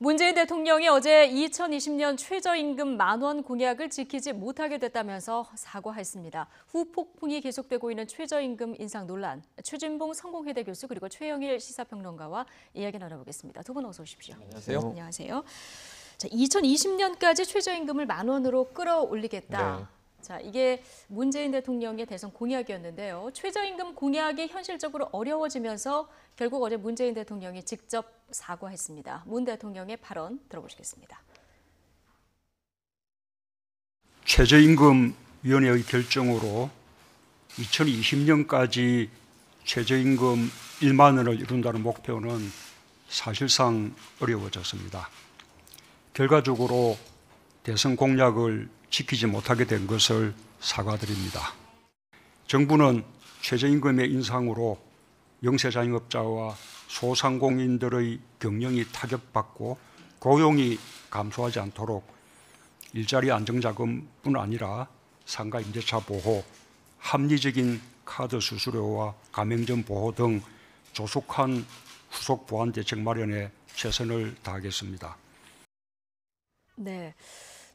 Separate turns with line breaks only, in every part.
문재인 대통령이 어제 2020년 최저임금 10,000원 공약을 지키지 못하게 됐다면서 사과했습니다. 후폭풍이 계속되고 있는 최저임금 인상 논란, 최진봉 성공회대 교수 그리고 최영일 시사평론가와 이야기 나눠보겠습니다. 두 분 어서 오십시오.
안녕하세요.
안녕하세요. 자, 2020년까지 최저임금을 10,000원으로 끌어올리겠다.
네.
자, 이게 문재인 대통령의 대선 공약이었는데요. 최저임금 공약이 현실적으로 어려워지면서 결국 어제 문재인 대통령이 직접 사과했습니다. 문 대통령의 발언 들어보시겠습니다.
최저임금위원회의 결정으로 2020년까지 최저임금 1만 원을 이룬다는 목표는 사실상 어려워졌습니다. 결과적으로 대선 공약을 지키지 못하게 된 것을 사과드립니다. 정부는 최저임금의 인상으로 영세자영업자와 소상공인들의 경영이 타격받고 고용이 감소하지 않도록 일자리 안정자금뿐 아니라 상가 임대차 보호, 합리적인 카드 수수료와 가맹점 보호 등 조속한 후속 보완 대책 마련에 최선을 다하겠습니다.
네.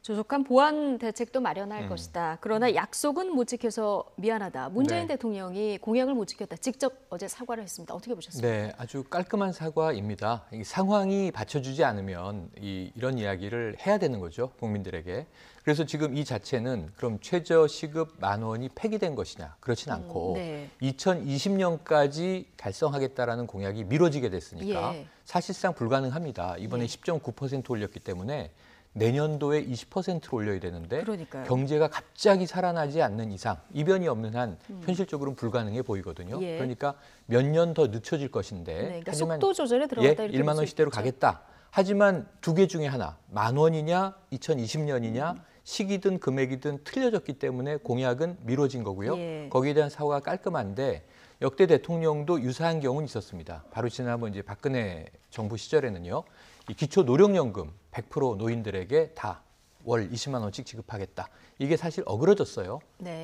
조속한 보완 대책도 마련할 것이다. 그러나 약속은 못 지켜서 미안하다. 문재인 대통령이 공약을 못 지켰다. 직접 어제 사과를 했습니다. 어떻게 보셨습니까?
네, 아주 깔끔한 사과입니다. 이 상황이 받쳐주지 않으면 이런 이야기를 해야 되는 거죠, 국민들에게. 그래서 지금 이 자체는 그럼 최저시급 10,000원이 폐기된 것이냐? 그렇진 않고 2020년까지 달성하겠다라는 공약이 미뤄지게 됐으니까 사실상 불가능합니다. 이번에 10.9% 올렸기 때문에 내년도에 20%로 올려야 되는데 경제가 갑자기 살아나지 않는 이상 이변이 없는 한 현실적으로는 불가능해 보이거든요. 그러니까 몇 년 더 늦춰질 것인데
그러니까 속도 조절에 들어갔다 이렇게
1만 원 시대로 가겠다. 하지만 두 개 중에 하나, 10,000원이냐 2020년이냐 시기든 금액이든 틀려졌기 때문에 공약은 미뤄진 거고요. 거기에 대한 사과가 깔끔한데 역대 대통령도 유사한 경우는 있었습니다. 바로 지난번 이제 박근혜 정부 시절에는요. 이 기초노령연금 100% 노인들에게 다 월 20만 원씩 지급하겠다. 이게 사실 어그러졌어요.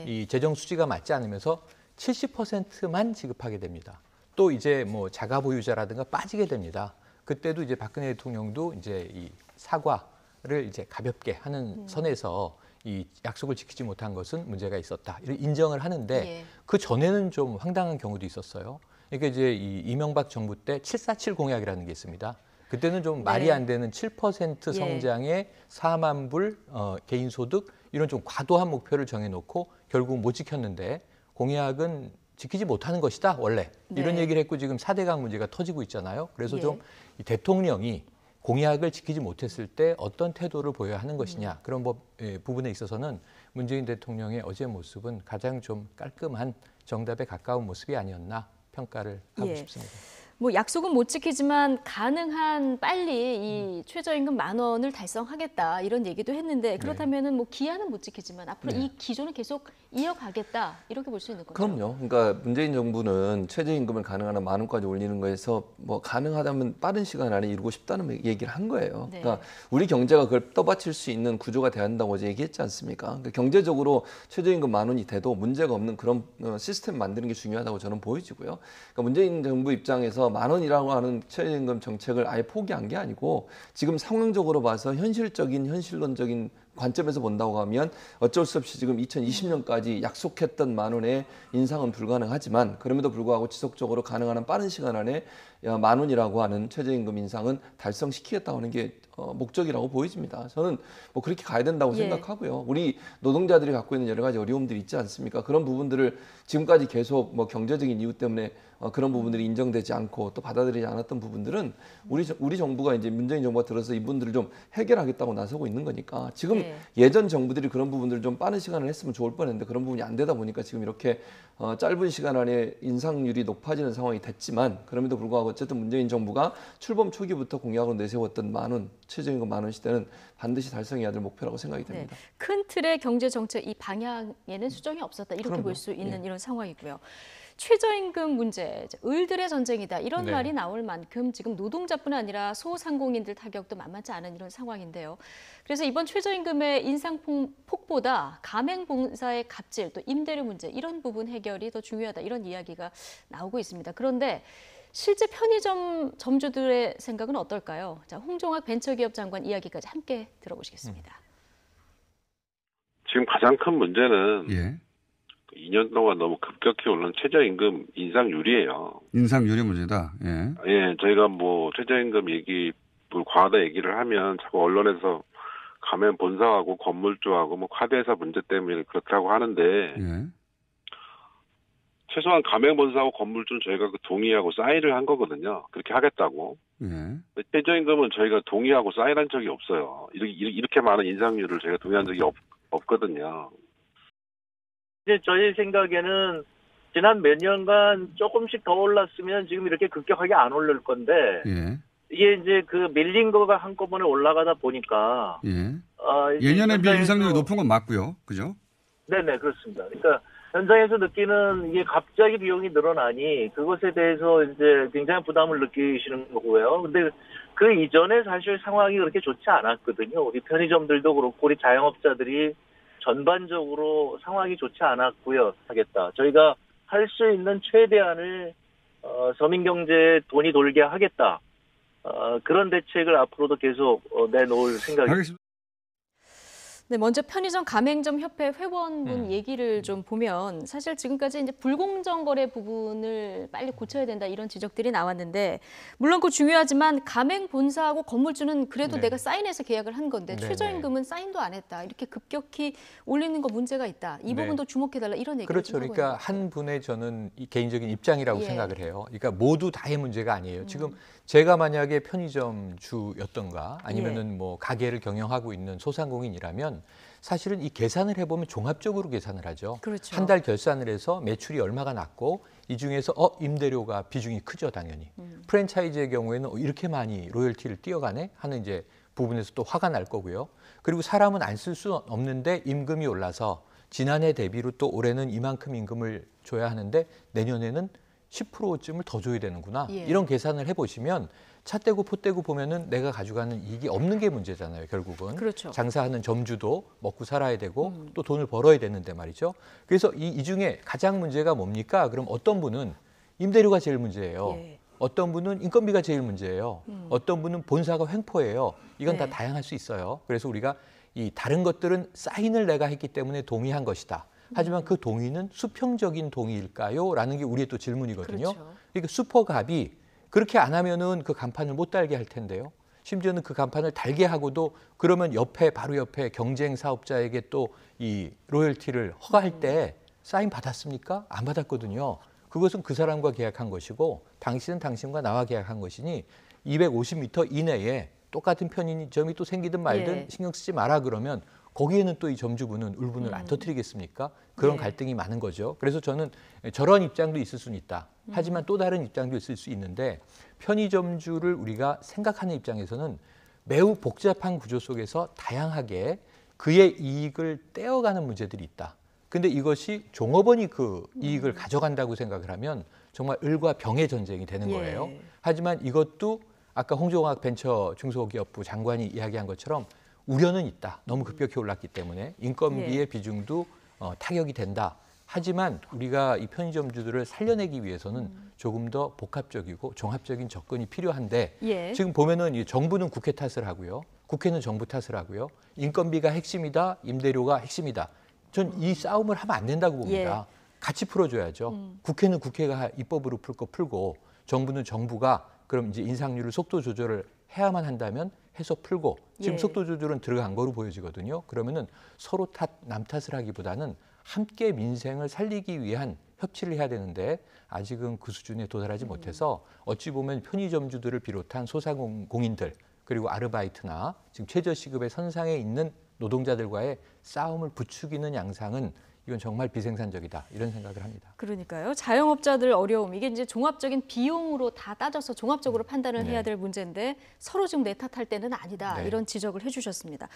이 재정 수지가 맞지 않으면서 70%만 지급하게 됩니다. 또 이제 뭐 자가 보유자라든가 빠지게 됩니다. 그때도 이제 박근혜 대통령도 이제 이 사과를 이제 가볍게 하는 선에서 이 약속을 지키지 못한 것은 문제가 있었다. 이렇게 인정을 하는데 그 전에는 좀 황당한 경우도 있었어요. 그러니까 이제 이 이명박 정부 때 747 공약이라는 게 있습니다. 그때는 좀 말이 안 되는 7% 성장에 4만 불 개인소득 이런 좀 과도한 목표를 정해놓고 결국 못 지켰는데 공약은 지키지 못하는 것이다 원래 이런 얘기를 했고 지금 4대강 문제가 터지고 있잖아요. 그래서 좀 이 대통령이 공약을 지키지 못했을 때 어떤 태도를 보여야 하는 것이냐 그런 부분에 있어서는 문재인 대통령의 어제 모습은 가장 좀 깔끔한 정답에 가까운 모습이 아니었나 평가를 하고 싶습니다.
뭐 약속은 못 지키지만 가능한 빨리 이 최저임금 10,000원을 달성하겠다 이런 얘기도 했는데 그렇다면은 뭐 기한은 못 지키지만 앞으로 이 기조는 계속 이어가겠다 이렇게 볼 수 있는 거죠.
그럼요. 그러니까 문재인 정부는 최저임금을 가능한 한 10,000원까지 올리는 거에서 뭐 가능하다면 빠른 시간 안에 이루고 싶다는 얘기를 한 거예요. 그러니까 우리 경제가 그걸 떠받칠 수 있는 구조가 돼야 한다고 어제 얘기했지 않습니까? 그러니까 경제적으로 최저임금 10,000원이 돼도 문제가 없는 그런 시스템 만드는 게 중요하다고 저는 보여지고요. 그러니까 문재인 정부 입장에서 10,000원이라고 하는 최저임금 정책을 아예 포기한 게 아니고 지금 상황적으로 봐서 현실론적인 관점에서 본다고 하면 어쩔 수 없이 지금 2020년까지 약속했던 10,000원의 인상은 불가능하지만 그럼에도 불구하고 지속적으로 가능한 한 빠른 시간 안에 10,000원이라고 하는 최저임금 인상은 달성시키겠다고 하는 게 목적이라고 보여집니다. 저는 뭐 그렇게 가야 된다고 생각하고요. 우리 노동자들이 갖고 있는 여러 가지 어려움들이 있지 않습니까? 그런 부분들을 지금까지 계속 뭐 경제적인 이유 때문에 그런 부분들이 인정되지 않고 또 받아들이지 않았던 부분들은 우리 정부가 이제 문재인 정부가 들어서 이분들을 좀 해결하겠다고 나서고 있는 거니까 지금 예전 정부들이 그런 부분들을 좀 빠른 시간을 했으면 좋을 뻔했는데 그런 부분이 안 되다 보니까 지금 이렇게 짧은 시간 안에 인상률이 높아지는 상황이 됐지만 그럼에도 불구하고 어쨌든 문재인 정부가 출범 초기부터 공약으로 내세웠던 10,000원 최저임금 10,000원 시대는 반드시 달성해야 될 목표라고 생각이 됩니다.
큰 틀의 경제 정책 이 방향에는 수정이 없었다 이렇게 볼 수 있는 이런 상황이고요. 최저임금 문제, 을들의 전쟁이다 이런 말이 나올 만큼 지금 노동자뿐 아니라 소상공인들 타격도 만만치 않은 이런 상황인데요. 그래서 이번 최저임금의 인상폭보다 가맹봉사의 갑질, 또 임대료 문제 이런 부분 해결이 더 중요하다 이런 이야기가 나오고 있습니다. 그런데 실제 편의점 점주들의 생각은 어떨까요? 자, 홍종학 벤처기업 장관 이야기까지 함께 들어보시겠습니다.
지금 가장 큰 문제는
예.
2년 동안 너무 급격히 오른 최저임금 인상률이에요.
인상률이 문제다. 예.
예, 저희가 뭐 최저임금 얘기 과하다 얘기를 하면 자꾸 언론에서 가맹 본사하고 건물주하고 뭐 카드회사 문제 때문에 그렇다고 하는데
예.
최소한 가맹 본사하고 건물주는 저희가 그 동의하고 사인을 한 거거든요. 그렇게 하겠다고.
예.
최저임금은 저희가 동의하고 사인한 적이 없어요. 이렇게 많은 인상률을 저희가 동의한 적이 없거든요.
이제 저희 생각에는 지난 몇 년간 조금씩 더 올랐으면 지금 이렇게 급격하게 안 오를 건데
예.
이게 이제 그 밀린 거가 한꺼번에 올라가다 보니까
예.
이제
예년에 비해
현장에서-
인상률이 높은 건 맞고요. 그죠?
네네 그렇습니다. 그러니까 현장에서 느끼는 이게 갑자기 비용이 늘어나니 그것에 대해서 이제 굉장히 부담을 느끼시는 거고요. 근데 그 이전에 사실 상황이 그렇게 좋지 않았거든요. 우리 편의점들도 그렇고 우리 자영업자들이 전반적으로 상황이 좋지 않았고요. 하겠다. 저희가 할 수 있는 최대한을 서민 경제에 돈이 돌게 하겠다. 그런 대책을 앞으로도 계속 내놓을 생각입니다.
알겠습니다.
네, 먼저 편의점 가맹점 협회 회원분 얘기를 좀 보면 사실 지금까지 이제 불공정 거래 부분을 빨리 고쳐야 된다 이런 지적들이 나왔는데 물론 그 중요하지만 가맹 본사하고 건물주는 그래도
네.
내가 사인해서 계약을 한 건데
네,
최저임금은 사인도 안 했다 이렇게 급격히 올리는 거 문제가 있다 이
네.
부분도 주목해달라 이런 얘기를
그렇죠.
좀 하고
그러니까
있는 것 같아요.
한 분의 저는 이 개인적인 입장이라고
예.
생각을 해요. 그러니까 모두 다의 문제가 아니에요. 지금 제가 만약에 편의점주였던가 아니면은 뭐 가게를 경영하고 있는 소상공인이라면 사실은 이 계산을 해보면 종합적으로 계산을 하죠.
그렇죠.
한 달 결산을 해서 매출이 얼마가 났고 이 중에서 임대료가 비중이 크죠, 당연히. 프랜차이즈의 경우에는 이렇게 많이 로열티를 띄어가네 하는 이제 부분에서 또 화가 날 거고요. 그리고 사람은 안 쓸 수 없는데 임금이 올라서 지난해 대비로 또 올해는 이만큼 임금을 줘야 하는데 내년에는 10%쯤을 더 줘야 되는구나.
예.
이런 계산을 해보시면 차 떼고 포 떼고 보면은 내가 가져가는 이익이 없는 게 문제잖아요, 결국은.
그렇죠.
장사하는 점주도 먹고 살아야 되고 또 돈을 벌어야 되는데 말이죠. 그래서 이 중에 가장 문제가 뭡니까? 그럼 어떤 분은 임대료가 제일 문제예요.
예.
어떤 분은 인건비가 제일 문제예요. 어떤 분은 본사가 횡포예요. 이건 다
네.
다양할 수 있어요. 그래서 우리가 이 다른 것들은 사인을 내가 했기 때문에 동의한 것이다. 하지만 그 동의는 수평적인 동의일까요? 라는 게 우리의 또 질문이거든요.
그렇죠.
그러니까 슈퍼갑이 그렇게 안 하면은 그 간판을 못 달게 할 텐데요. 심지어는 그 간판을 달게 하고도 그러면 바로 옆에 경쟁 사업자에게 또 이 로열티를 허가할 때 사인 받았습니까? 안 받았거든요. 그것은 그 사람과 계약한 것이고 당신은 당신과 나와 계약한 것이니 250m 이내에 똑같은 편의점이 또 생기든 말든
예.
신경 쓰지 마라 그러면 거기에는 또 이 점주분은 울분을 안 터뜨리겠습니까? 그런
네.
갈등이 많은 거죠. 그래서 저는 저런 입장도 있을 수는 있다. 하지만 또 다른 입장도 있을 수 있는데 편의점주를 우리가 생각하는 입장에서는 매우 복잡한 구조 속에서 다양하게 그의 이익을 떼어가는 문제들이 있다. 근데 이것이 종업원이 그 이익을 가져간다고 생각을 하면 정말 을과 병의 전쟁이 되는
예.
거예요. 하지만 이것도 아까 홍종학 벤처 중소기업부 장관이 이야기한 것처럼 우려는 있다. 너무 급격히 올랐기 때문에 인건비의
예.
비중도 타격이 된다. 하지만 우리가 이 편의점주들을 살려내기 위해서는 조금 더 복합적이고 종합적인 접근이 필요한데
예.
지금 보면은 이 정부는 국회 탓을 하고요. 국회는 정부 탓을 하고요. 인건비가 핵심이다. 임대료가 핵심이다. 전 이 싸움을 하면 안 된다고 봅니다. 같이 풀어줘야죠. 국회는 국회가 입법으로 풀 거 풀고 정부는 정부가 그럼 이제 인상률을 속도 조절을 해야만 한다면 해서 풀고 지금
예.
속도 조절은 들어간 거로 보여지거든요. 그러면은 서로 남 탓을 하기보다는 함께 민생을 살리기 위한 협치를 해야 되는데 아직은 그 수준에 도달하지 못해서 어찌 보면 편의점주들을 비롯한 소상공인들 그리고 아르바이트나 지금 최저시급의 선상에 있는 노동자들과의 싸움을 부추기는 양상은 이건 정말 비생산적이다 이런 생각을 합니다.
그러니까요. 자영업자들 어려움 이게 이제 종합적인 비용으로 다 따져서 종합적으로 판단을
네.
해야 될 문제인데 서로 지금 내 탓할 때는 아니다
네.
이런 지적을 해주셨습니다.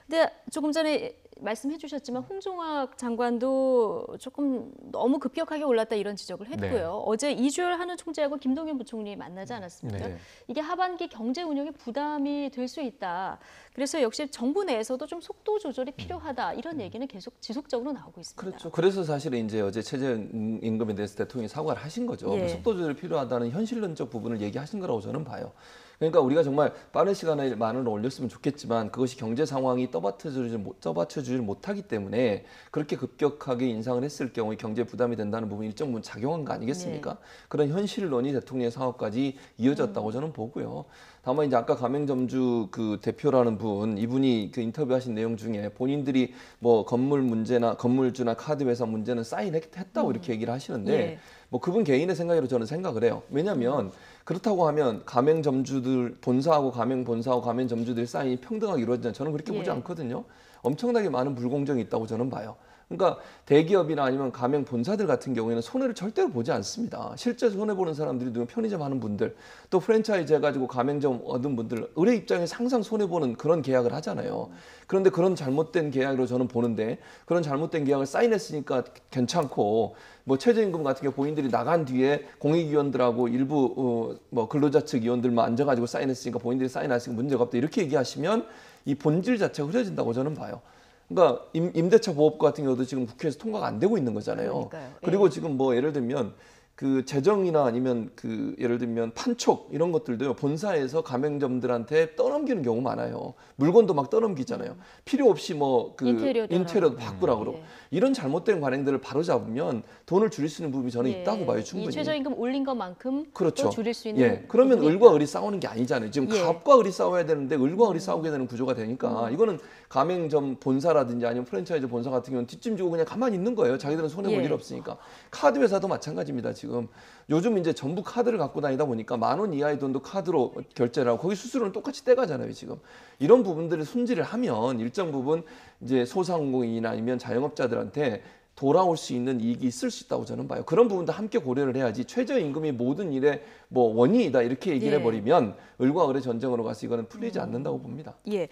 근데 조금 전에 말씀해 주셨지만 홍종학 장관도 조금 너무 급격하게 올랐다 이런 지적을 했고요.
네.
어제 이주열 한은 총재하고 김동연 부총리 만나지 않았습니까?
네.
이게 하반기 경제 운영에 부담이 될 수 있다. 그래서 역시 정부 내에서도 좀 속도 조절이 필요하다. 이런 얘기는 계속 지속적으로 나오고 있습니다.
그렇죠. 그래서 사실은 이제 어제 최저임금에 대해서 대통령이 사과를 하신 거죠.
예.
속도 조절이 필요하다는 현실론적 부분을 얘기하신 거라고 저는 봐요. 그러니까 우리가 정말 빠른 시간에 만원을 올렸으면 좋겠지만 그것이 경제 상황이 떠받쳐주지 못하기 때문에 그렇게 급격하게 인상을 했을 경우에 경제 부담이 된다는 부분이 일정 부분 작용한 거 아니겠습니까?
네.
그런 현실론이 대통령의 사업까지 이어졌다고 저는 보고요. 다만 이제 아까 가맹점주 그 대표라는 분, 이분이 그 인터뷰하신 내용 중에 본인들이 뭐 건물 문제나 건물주나 카드 회사 문제는 사인했다고 이렇게 얘기를 하시는데
예.
뭐 그분 개인의 생각으로 저는 생각을 해요. 왜냐하면 그렇다고 하면 가맹점주들 본사하고 가맹본사하고 가맹점주들 사인이 평등하게 이루어지는 저는 그렇게 보지
예.
않거든요. 엄청나게 많은 불공정이 있다고 저는 봐요. 그러니까 대기업이나 아니면 가맹 본사들 같은 경우에는 손해를 절대로 보지 않습니다. 실제 손해 보는 사람들이 누구 편의점 하는 분들, 또 프랜차이즈 해가지고 가맹점 얻은 분들, 의뢰 입장에서 항상 손해 보는 그런 계약을 하잖아요. 그런데 그런 잘못된 계약으로 저는 보는데 그런 잘못된 계약을 사인했으니까 괜찮고 뭐 최저임금 같은 경우 본인들이 나간 뒤에 공익위원들하고 일부 뭐 근로자 측 위원들만 앉아가지고 사인했으니까 본인들이 사인하시니까 문제가 없다 이렇게 얘기하시면 이 본질 자체가 흐려진다고 저는 봐요. 그러니까 임대차 보호법 같은 경우도 지금 국회에서 통과가 안 되고 있는 거잖아요.
그러니까요.
그리고
예.
지금 뭐 예를 들면 그 재정이나 아니면 그 예를 들면 판촉 이런 것들도요 본사에서 가맹점들한테 떠넘기는 경우 많아요. 물건도 막 떠넘기잖아요. 필요 없이 뭐 그 인테리어도 바꾸라 그러고
예.
이런 잘못된 관행들을 바로 잡으면 돈을 줄일 수 있는 부분이 저는
예.
있다고 봐요 충분히.
이 최저임금 올린 것만큼
그렇죠.
또 줄일 수 있는.
예. 그러면
부분이
을과
있다.
을이 싸우는 게 아니잖아요. 지금
예.
갑과 을이 싸워야 되는데 을과 을이 싸우게 되는 구조가 되니까 이거는 가맹점 본사라든지 아니면 프랜차이즈 본사 같은 경우는 뒷짐 지고 그냥 가만히 있는 거예요. 자기들은 손해 볼
예.
일 없으니까. 카드 회사도 마찬가지입니다. 지금 요즘 이제 전부 카드를 갖고 다니다 보니까 10,000원 이하의 돈도 카드로 결제를 하고 거기 수수료는 똑같이 떼가잖아요. 지금 이런 부분들을 손질을 하면 일정 부분 이제 소상공인이나 아니면 자영업자들한테 돌아올 수 있는 이익이 있을 수 있다고 저는 봐요. 그런 부분도 함께 고려를 해야지 최저임금이 모든 일의 뭐 원인이다 이렇게 얘기를
예.
해버리면 을과 을의 전쟁으로 가서 이거는 풀리지 않는다고 봅니다.
예.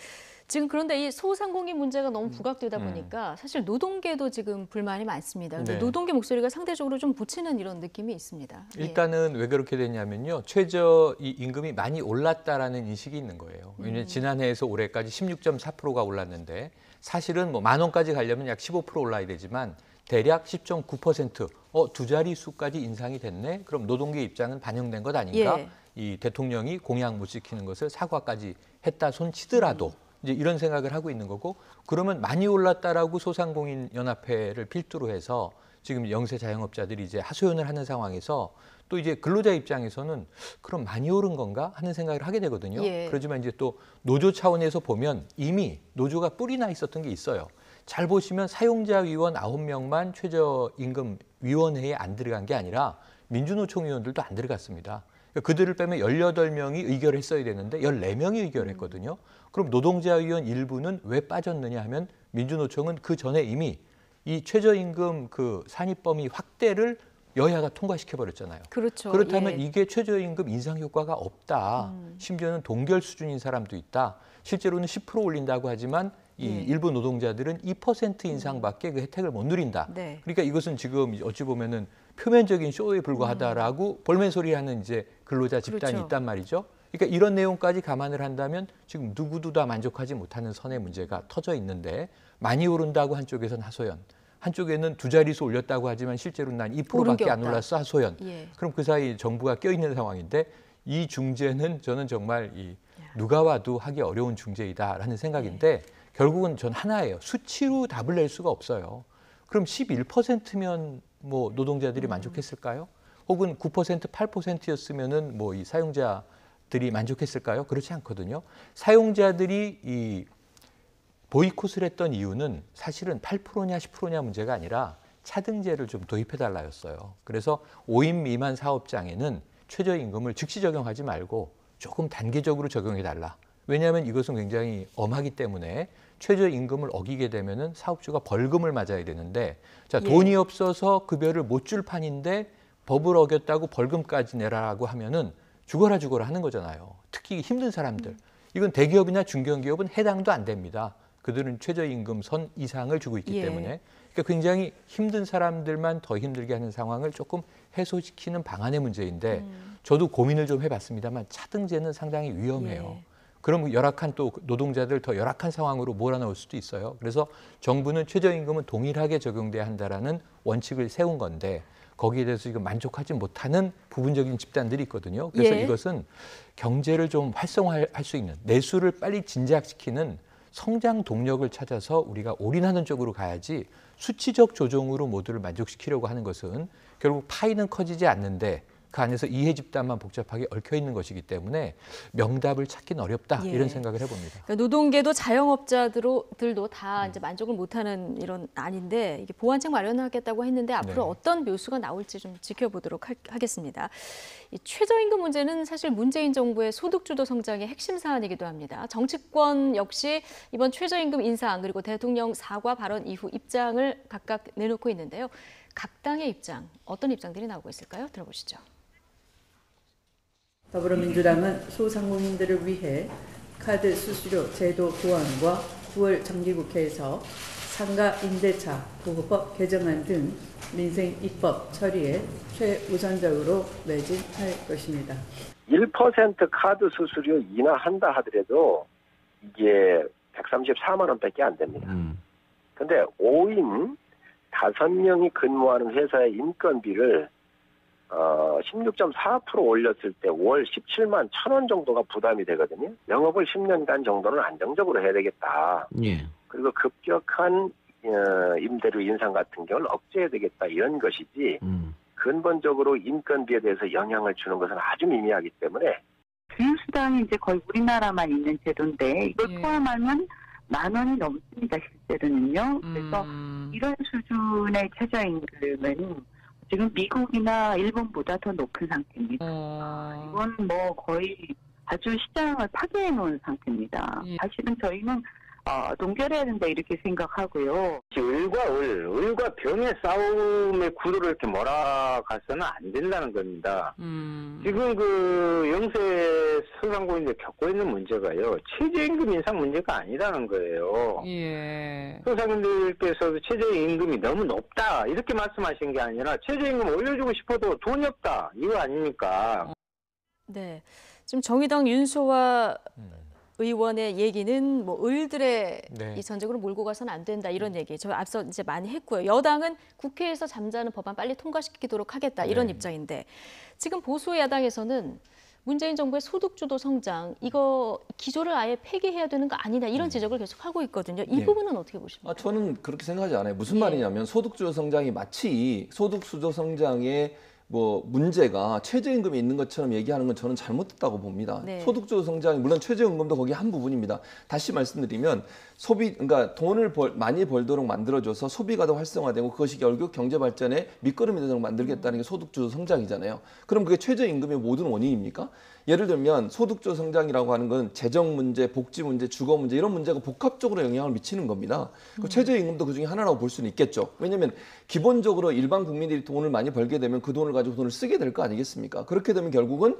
지금 그런데 이 소상공인 문제가 너무 부각되다 보니까 사실 노동계도 지금 불만이 많습니다. 근데
네.
노동계 목소리가 상대적으로 좀 묻히는 이런 느낌이 있습니다. 예.
일단은 왜 그렇게 됐냐면요. 최저 이 임금이 많이 올랐다라는 인식이 있는 거예요. 왜냐하면 지난해에서 올해까지 16.4%가 올랐는데 사실은 뭐 10,000원까지 가려면 약 15% 올라야 되지만 대략 10.9%, 두 자릿수까지 인상이 됐네. 그럼 노동계 입장은 반영된 것 아닌가?
예.
이 대통령이 공약 못 지키는 것을 사과까지 했다 손치더라도 이제 이런 생각을 하고 있는 거고 그러면 많이 올랐다라고 소상공인 연합회를 필두로 해서 지금 영세 자영업자들이 이제 하소연을 하는 상황에서 또 이제 근로자 입장에서는 그럼 많이 오른 건가 하는 생각을 하게 되거든요.
예.
그렇지만 이제 또 노조 차원에서 보면 이미 노조가 뿔이 나 있었던 게 있어요. 잘 보시면 사용자 위원 9명만 최저임금 위원회에 안 들어간 게 아니라 민주노총 위원들도 안 들어갔습니다. 그들을 빼면 18명이 의결을 했어야 되는데 14명이 의결했거든요. 그럼 노동자 위원 일부는 왜 빠졌느냐 하면 민주노총은 그 전에 이미 이 최저임금 그 산입 범위 확대를 여야가 통과시켜 버렸잖아요.
그렇죠.
그렇다면
예.
이게 최저임금 인상 효과가 없다. 심지어는 동결 수준인 사람도 있다. 실제로는 10% 올린다고 하지만 이 일부 노동자들은 2% 인상밖에 그 혜택을 못 누린다.
네.
그러니까 이것은 지금 어찌 보면은 표면적인 쇼에 불과하다라고 볼멘소리하는 이제 근로자 집단이
그렇죠.
있단 말이죠. 그러니까 이런 내용까지 감안을 한다면 지금 누구도 다 만족하지 못하는 선의 문제가 터져 있는데 많이 오른다고 한쪽에서는 하소연, 한쪽에는 두 자릿수 올렸다고 하지만 실제로는 난 2%밖에 안
없다.
올랐어 하소연.
예.
그럼 그 사이 정부가 껴있는 상황인데 이 중재는 저는 정말 이 누가 와도 하기 어려운 중재이다라는 생각인데 결국은 전 하나예요. 수치로 답을 낼 수가 없어요. 그럼 11%면 뭐 노동자들이 만족했을까요? 혹은 9%, 8%였으면은 뭐 이 사용자들이 만족했을까요? 그렇지 않거든요. 사용자들이 이 보이콧을 했던 이유는 사실은 8%냐 10%냐 문제가 아니라 차등제를 좀 도입해달라였어요. 그래서 5인 미만 사업장에는 최저임금을 즉시 적용하지 말고 조금 단계적으로 적용해달라. 왜냐하면 이것은 굉장히 엄하기 때문에 최저임금을 어기게 되면은 사업주가 벌금을 맞아야 되는데 자 돈이 없어서 급여를 못 줄 판인데 법을 어겼다고 벌금까지 내라고 하면은 죽어라 하는 거잖아요. 특히 힘든 사람들. 이건 대기업이나 중견기업은 해당도 안 됩니다. 그들은 최저임금 선 이상을 주고 있기
예.
때문에 그러니까 굉장히 힘든 사람들만 더 힘들게 하는 상황을 조금 해소시키는 방안의 문제인데 저도 고민을 좀 해봤습니다만 차등제는 상당히 위험해요.
예.
그럼 열악한 또 노동자들 더 열악한 상황으로 몰아넣을 수도 있어요. 그래서 정부는 최저임금은 동일하게 적용돼야 한다라는 원칙을 세운 건데 거기에 대해서 지금 만족하지 못하는 부분적인 집단들이 있거든요. 그래서
예.
이것은 경제를 좀 활성화할 수 있는 내수를 빨리 진작시키는 성장 동력을 찾아서 우리가 올인하는 쪽으로 가야지 수치적 조정으로 모두를 만족시키려고 하는 것은 결국 파이는 커지지 않는데 그 안에서 이해 집단만 복잡하게 얽혀 있는 것이기 때문에 명답을 찾기는 어렵다
예.
이런 생각을 해봅니다.
그러니까 노동계도 자영업자들도 다 이제 만족을 못하는 이런 아닌데 이게 보완책 마련하겠다고 했는데 앞으로
네.
어떤 묘수가 나올지 좀 지켜보도록 하겠습니다. 이 최저임금 문제는 사실 문재인 정부의 소득주도 성장의 핵심 사안이기도 합니다. 정치권 역시 이번 최저임금 인상 그리고 대통령 사과 발언 이후 입장을 각각 내놓고 있는데요. 각 당의 입장, 어떤 입장들이 나오고 있을까요? 들어보시죠.
더불어민주당은 소상공인들을 위해 카드 수수료 제도 보완과 9월 정기국회에서 상가 임대차 보호법 개정안 등 민생 입법 처리에 최우선적으로 매진할 것입니다.
1% 카드 수수료 인하한다 하더라도 이게 134만 원밖에 안 됩니다. 근데 5인 5명이 근무하는 회사의 인건비를 16.4% 올렸을 때 월 17만 1,000원 정도가 부담이 되거든요. 영업을 10년간 정도는 안정적으로 해야 되겠다.
예.
그리고 급격한 임대료 인상 같은 경우는 억제해야 되겠다 이런 것이지 근본적으로 인건비에 대해서 영향을 주는 것은 아주 미미하기 때문에
교육수당이 이제 거의 우리나라만 있는 제도인데 이걸 포함하면 10,000원이 넘습니다 실제로는요. 그래서 이런 수준의 최저임금은 지금 미국이나 일본보다 더 높은 상태입니다. 이건 뭐 거의 아주 시장을 파괴해 놓은 상태입니다. 사실은 저희는 동결해야 된다 이렇게 생각하고요.
을과 병의 싸움의 구도를 이렇게 몰아가서는 안 된다는 겁니다. 지금 그 영세 소상공인들 겪고 있는 문제가요. 최저임금 인상 문제가 아니라는 거예요.
예.
소상공인들께서도 최저임금이 너무 높다 이렇게 말씀하신 게 아니라 최저임금 올려주고 싶어도 돈이 없다 이거 아닙니까?
네, 지금 정의당 윤소아 의원의 얘기는 뭐 을들의
네.
이 전쟁으로 몰고 가서는 안 된다 이런 얘기 저 앞서 이제 많이 했고요. 여당은 국회에서 잠자는 법안 빨리 통과시키도록 하겠다 이런
네.
입장인데 지금 보수 야당에서는 문재인 정부의 소득주도 성장 이거 기조를 아예 폐기해야 되는 거 아니냐 이런 지적을 계속 하고 있거든요. 이
네.
부분은 어떻게 보십니까?
저는 그렇게 생각하지 않아요. 무슨 말이냐면 소득주도 성장이 마치 소득주도 성장의 뭐 문제가 최저임금이 있는 것처럼 얘기하는 건 저는 잘못됐다고 봅니다.
네.
소득주도 성장이 물론 최저임금도 거기 한 부분입니다. 다시 말씀드리면 그러니까 돈을 많이 벌도록 만들어줘서 소비가 더 활성화되고 그것이 결국 경제 발전의 밑거름이 되도록 만들겠다는 게 소득주도 성장이잖아요. 그럼 그게 최저임금의 모든 원인입니까? 예를 들면 소득주도 성장이라고 하는 건 재정 문제, 복지 문제, 주거 문제 이런 문제가 복합적으로 영향을 미치는 겁니다. 그 최저임금도 그중에 하나라고 볼 수는 있겠죠. 왜냐하면 기본적으로 일반 국민들이 돈을 많이 벌게 되면 그 돈을 가지고 돈을 쓰게 될 거 아니겠습니까? 그렇게 되면 결국은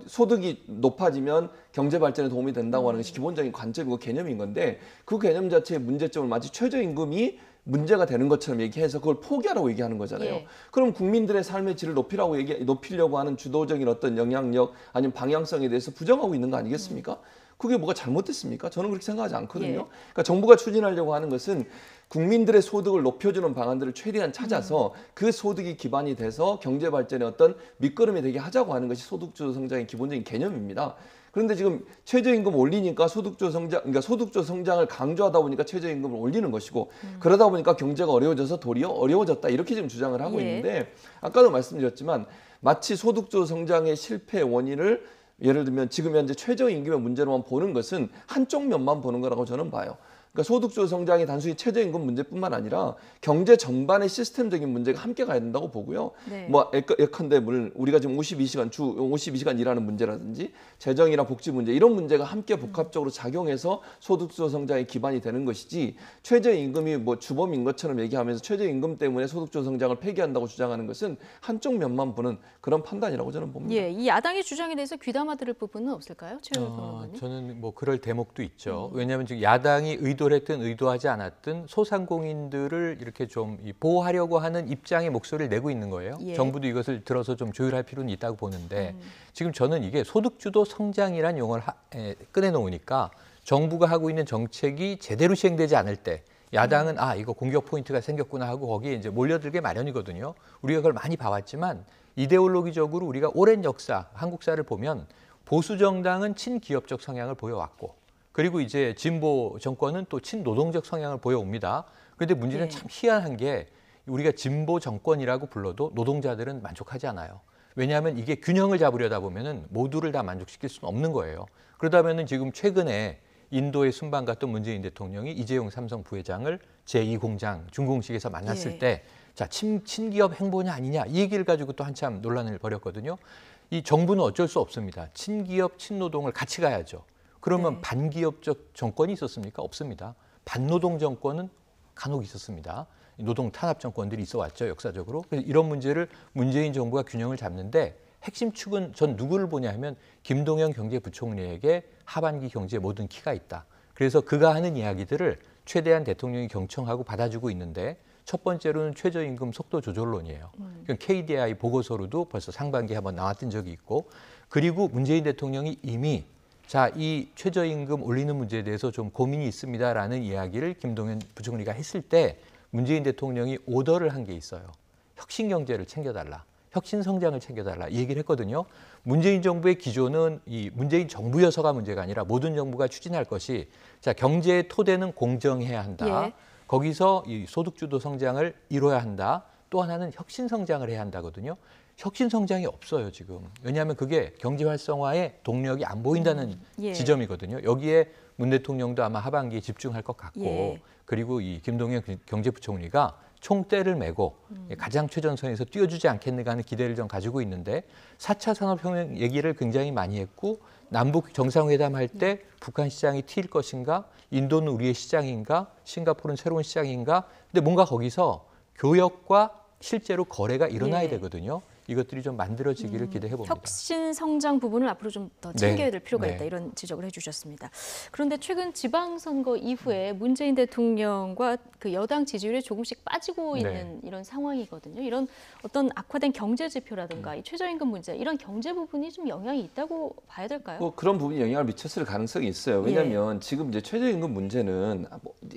소득이 높아지면 경제 발전에 도움이 된다고 하는 것이 기본적인 관점이고 개념인 건데 그 개념 자체의 문제점을 마치 최저임금이 문제가 되는 것처럼 얘기해서 그걸 포기하라고 얘기하는 거잖아요.
예.
그럼 국민들의 삶의 질을 높이려고 하는 주도적인 어떤 영향력 아니면 방향성에 대해서 부정하고 있는 거 아니겠습니까? 그게 뭐가 잘못됐습니까? 저는 그렇게 생각하지 않거든요.
예.
그러니까 정부가 추진하려고 하는 것은 국민들의 소득을 높여주는 방안들을 최대한 찾아서 그 소득이 기반이 돼서 경제 발전의 어떤 밑거름이 되게 하자고 하는 것이 소득주도 성장의 기본적인 개념입니다. 그런데 지금 최저임금 올리니까 그러니까 소득주도 성장을 강조하다 보니까 최저임금을 올리는 것이고 그러다 보니까 경제가 어려워져서 도리어 어려워졌다 이렇게 지금 주장을 하고
예.
있는데 아까도 말씀드렸지만 마치 소득주도 성장의 실패 원인을 예를 들면 지금 현재 최저임금의 문제로만 보는 것은 한쪽 면만 보는 거라고 저는 봐요. 그러니까 소득주도 성장이 단순히 최저임금 문제뿐만 아니라 경제 전반의 시스템적인 문제가 함께 가야 된다고 보고요.
네.
뭐 예컨대 우리가 지금 52시간 일하는 문제라든지 재정이나 복지 문제 이런 문제가 함께 복합적으로 작용해서 소득주도 성장의 기반이 되는 것이지 최저임금이 뭐 주범인 것처럼 얘기하면서 최저임금 때문에 소득주도 성장을 폐기한다고 주장하는 것은 한쪽 면만 보는 그런 판단이라고 저는 봅니다.
예, 이 야당의 주장에 대해서 귀담아 들을 부분은 없을까요? 최 의원님?
저는 뭐 그럴 대목도 있죠. 왜냐하면 지금 야당이 의도를 했든 의도하지 않았든 소상공인들을 이렇게 좀 보호하려고 하는 입장의 목소리를 내고 있는 거예요.
예.
정부도 이것을 들어서 좀 조율할 필요는 있다고 보는데 지금 저는 이게 소득주도 성장이라는 용어를 꺼내놓으니까 정부가 하고 있는 정책이 제대로 시행되지 않을 때 야당은 이거 공격 포인트가 생겼구나 하고 거기에 이제 몰려들게 마련이거든요. 우리가 그걸 많이 봐왔지만 이데올로기적으로 우리가 오랜 역사, 한국사를 보면 보수 정당은 친기업적 성향을 보여왔고 그리고 이제 진보 정권은 또 친노동적 성향을 보여옵니다. 그런데 문제는 참 희한한 게 우리가 진보 정권이라고 불러도 노동자들은 만족하지 않아요. 왜냐하면 이게 균형을 잡으려다 보면은 모두를 다 만족시킬 수는 없는 거예요. 그러다면은 지금 최근에 인도에 순방 갔던 문재인 대통령이 이재용 삼성 부회장을 제2공장 준공식에서 만났을 때 자, 친기업 행보냐 아니냐 이 얘기를 가지고 또 한참 논란을 벌였거든요. 이 정부는 어쩔 수 없습니다. 친기업, 친노동을 같이 가야죠. 그러면 반기업적 정권이 있었습니까? 없습니다. 반노동 정권은 간혹 있었습니다. 노동 탄압 정권들이 있어 왔죠, 역사적으로. 그래서 이런 문제를 문재인 정부가 균형을 잡는데 핵심 축은 전 누구를 보냐 하면 김동연 경제부총리에게 하반기 경제의 모든 키가 있다. 그래서 그가 하는 이야기들을 최대한 대통령이 경청하고 받아주고 있는데 첫 번째로는 최저임금 속도 조절론이에요. KDI 보고서로도 벌써 상반기에 한번 나왔던 적이 있고 그리고 문재인 대통령이 이미 이 최저임금 올리는 문제에 대해서 좀 고민이 있습니다라는 이야기를 김동연 부총리가 했을 때 문재인 대통령이 오더를 한 게 있어요. 혁신 경제를 챙겨달라. 혁신 성장을 챙겨달라 이 얘기를 했거든요. 문재인 정부의 기조는 이 문재인 정부여서가 문제가 아니라 모든 정부가 추진할 것이 경제의 토대는 공정해야 한다. 거기서 이 소득주도 성장을 이뤄야 한다. 또 하나는 혁신 성장을 해야 한다거든요. 혁신 성장이 없어요 지금. 왜냐하면 그게 경제 활성화에 동력이 안 보인다는 지점이거든요. 여기에 문 대통령도 아마 하반기에 집중할 것 같고 그리고 이 김동연 경제부총리가 총대를 메고 가장 최전선에서 뛰어주지 않겠는가 하는 기대를 좀 가지고 있는데 4차 산업혁명 얘기를 굉장히 많이 했고 남북 정상회담 할 때 북한 시장이 튈 것인가, 인도는 우리의 시장인가, 싱가포르는 새로운 시장인가. 근데 뭔가 거기서 교역과 실제로 거래가 일어나야 되거든요. 이것들이 좀 만들어지기를 기대해 봅니다.
혁신 성장 부분을 앞으로 좀 더 챙겨야 될 필요가 있다. 이런 지적을 해주셨습니다. 그런데 최근 지방선거 이후에 문재인 대통령과 그 여당 지지율이 조금씩 빠지고 있는 이런 상황이거든요. 이런 어떤 악화된 경제 지표라든가 이 최저임금 문제 이런 경제 부분이 좀 영향이 있다고 봐야 될까요?
그런 부분이 영향을 미쳤을 가능성이 있어요. 왜냐하면 지금 이제 최저임금 문제는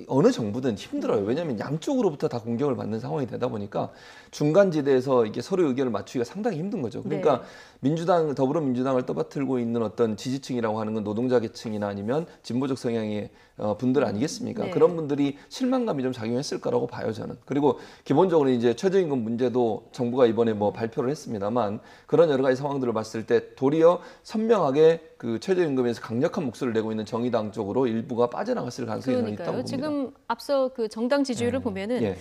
어느 정부든 힘들어요. 왜냐하면 양쪽으로부터 다 공격을 받는 상황이 되다 보니까 중간지대에서 이게 서로 의견을 맞추기가 상당히 힘든 거죠. 그러니까 더불어민주당을 떠받들고 있는 어떤 지지층이라고 하는 건 노동자 계층이나 아니면 진보적 성향의 분들 아니겠습니까? 그런 분들이 실망감이 좀 작용했을 거라고 봐요, 저는. 그리고 기본적으로 이제 최저임금 문제도 정부가 이번에 발표를 했습니다만 그런 여러 가지 상황들을 봤을 때 도리어 선명하게 그 최저임금에서 강력한 목소리를 내고 있는 정의당 쪽으로 일부가 빠져나갔을 가능성이 저는 있다고 봅니다.
지금 앞서 그 정당 지지율을 보면은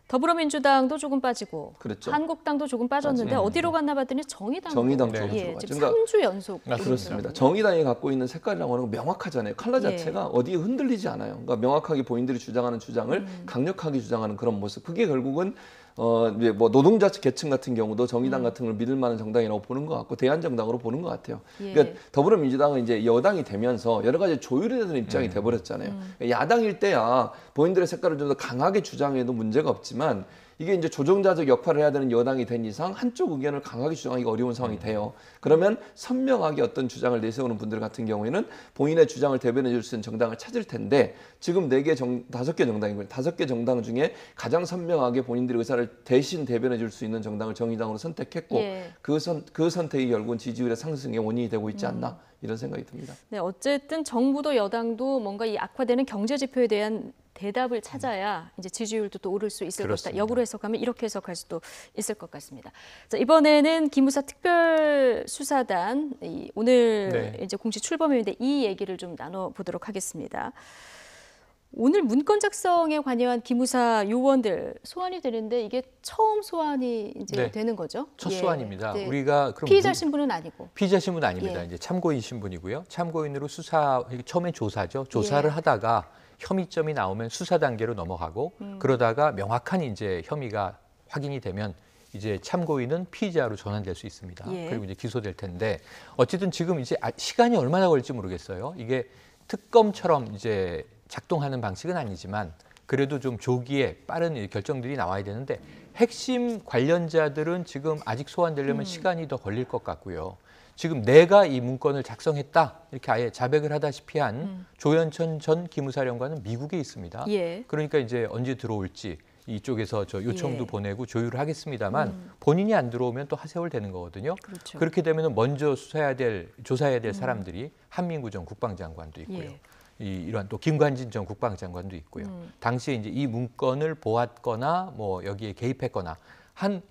더불어민주당도 조금 빠지고 한국당도 조금 빠졌는데 어디로 갔나 봤더니 정의당
쪽으로 들어갔죠.
지금 3주 연속
그렇습니다. 정의당이 갖고 있는 색깔이라고 하는 건 명확하잖아요. 컬러 자체가 어디에 흔들리지 않아요. 그러니까 명확하게 본인들이 주장하는 주장을 강력하게 주장하는 그런 모습. 그게 결국은 이제 노동자 계층 같은 경우도 정의당 같은 걸 믿을 만한 정당이라고 보는 것 같고 대한정당으로 보는 것 같아요. 그러니까 더불어민주당은 이제 여당이 되면서 여러 가지 조율해야 되는 입장이 돼버렸잖아요. 야당일 때야 본인들의 색깔을 좀 더 강하게 주장해도 문제가 없지만 이게 이제 조정자적 역할을 해야 되는 여당이 된 이상 한쪽 의견을 강하게 주장하기가 어려운 상황이 돼요. 그러면 선명하게 어떤 주장을 내세우는 분들 같은 경우에는 본인의 주장을 대변해 줄 수 있는 정당을 찾을 텐데 지금 5개 5개 정당인 거예요. 5개 정당 중에 가장 선명하게 본인들의 의사를 대신 대변해 줄 수 있는 정당을 정의당으로 선택했고 그 선택이 결국은 지지율의 상승의 원인이 되고 있지 않나 이런 생각이 듭니다.
네, 어쨌든 정부도 여당도 뭔가 이 악화되는 경제 지표에 대한 대답을 찾아야 이제 지지율도 또 오를 수 있을 것이다. 역으로 해석하면 이렇게 해석할 수도 있을 것 같습니다. 자, 이번에는 기무사 특별수사단 오늘 이제 공식 출범했는데 이 얘기를 좀 나눠보도록 하겠습니다. 오늘 문건 작성에 관여한 기무사 요원들 소환이 되는데 이게 처음 소환이 이제 되는 거죠?
첫 소환입니다. 우리가 그럼
피의자 신분은 아니고.
피의자 신분은 아닙니다. 이제 참고인 신분이고요. 참고인으로 처음엔 조사죠. 조사를 하다가 혐의점이 나오면 수사 단계로 넘어가고 그러다가 명확한 이제 혐의가 확인이 되면 이제 참고인은 피의자로 전환될 수 있습니다. 그리고 이제 기소될 텐데 어쨌든 지금 이제 시간이 얼마나 걸릴지 모르겠어요. 이게 특검처럼 이제 작동하는 방식은 아니지만 그래도 좀 조기에 빠른 결정들이 나와야 되는데 핵심 관련자들은 지금 아직 소환되려면 시간이 더 걸릴 것 같고요. 지금 내가 이 문건을 작성했다 이렇게 아예 자백을 하다시피 한 조현천 전 기무사령관은 미국에 있습니다.
예.
그러니까 이제 언제 들어올지 이쪽에서 저 요청도
예.
보내고 조율을 하겠습니다만 본인이 안 들어오면 또 하세월 되는 거거든요.
그렇죠.
그렇게 되면 먼저 조사해야 될 사람들이 한민구 전 국방장관도 있고요.
예.
이러한 또 김관진 전 국방장관도 있고요. 당시에 이제 이 문건을 보았거나 뭐 여기에 개입했거나 한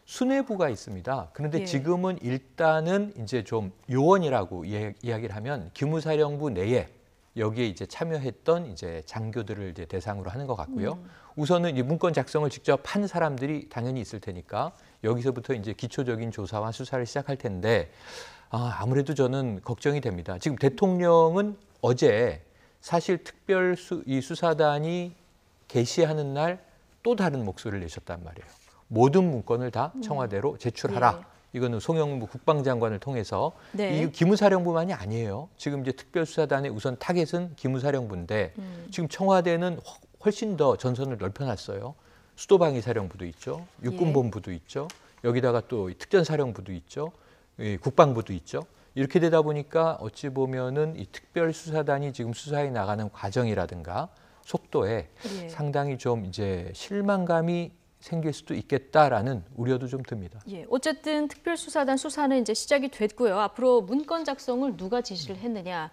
수뇌부가 있습니다. 그런데
예.
지금은 일단은 이제 좀 요원이라고 이야기를 하면 기무사령부 내에 여기에 이제 참여했던 이제 장교들을 이제 대상으로 하는 것 같고요. 우선은 이 문건 작성을 직접 한 사람들이 당연히 있을 테니까 여기서부터 이제 기초적인 조사와 수사를 시작할 텐데 아무래도 저는 걱정이 됩니다. 지금 대통령은 어제 사실 특별 이 수사단이 개시하는 날 또 다른 목소리를 내셨단 말이에요. 모든 문건을 다 청와대로 제출하라.
예.
이거는 송영무 국방장관을 통해서
네.
이 기무사령부만이 아니에요. 지금 이제 특별수사단의 우선 타겟은 기무사령부인데 지금 청와대는 훨씬 더 전선을 넓혀놨어요. 수도방위사령부도 있죠. 육군본부도 있죠. 여기다가 또 특전사령부도 있죠. 국방부도 있죠. 이렇게 되다 보니까 어찌 보면은 이 특별수사단이 지금 수사해 나가는 과정이라든가 속도에
예.
상당히 좀 이제 실망감이 생길 수도 있겠다라는 우려도 좀 듭니다.
예, 어쨌든 특별수사단 수사는 이제 시작이 됐고요. 앞으로 문건 작성을 누가 지시를 했느냐,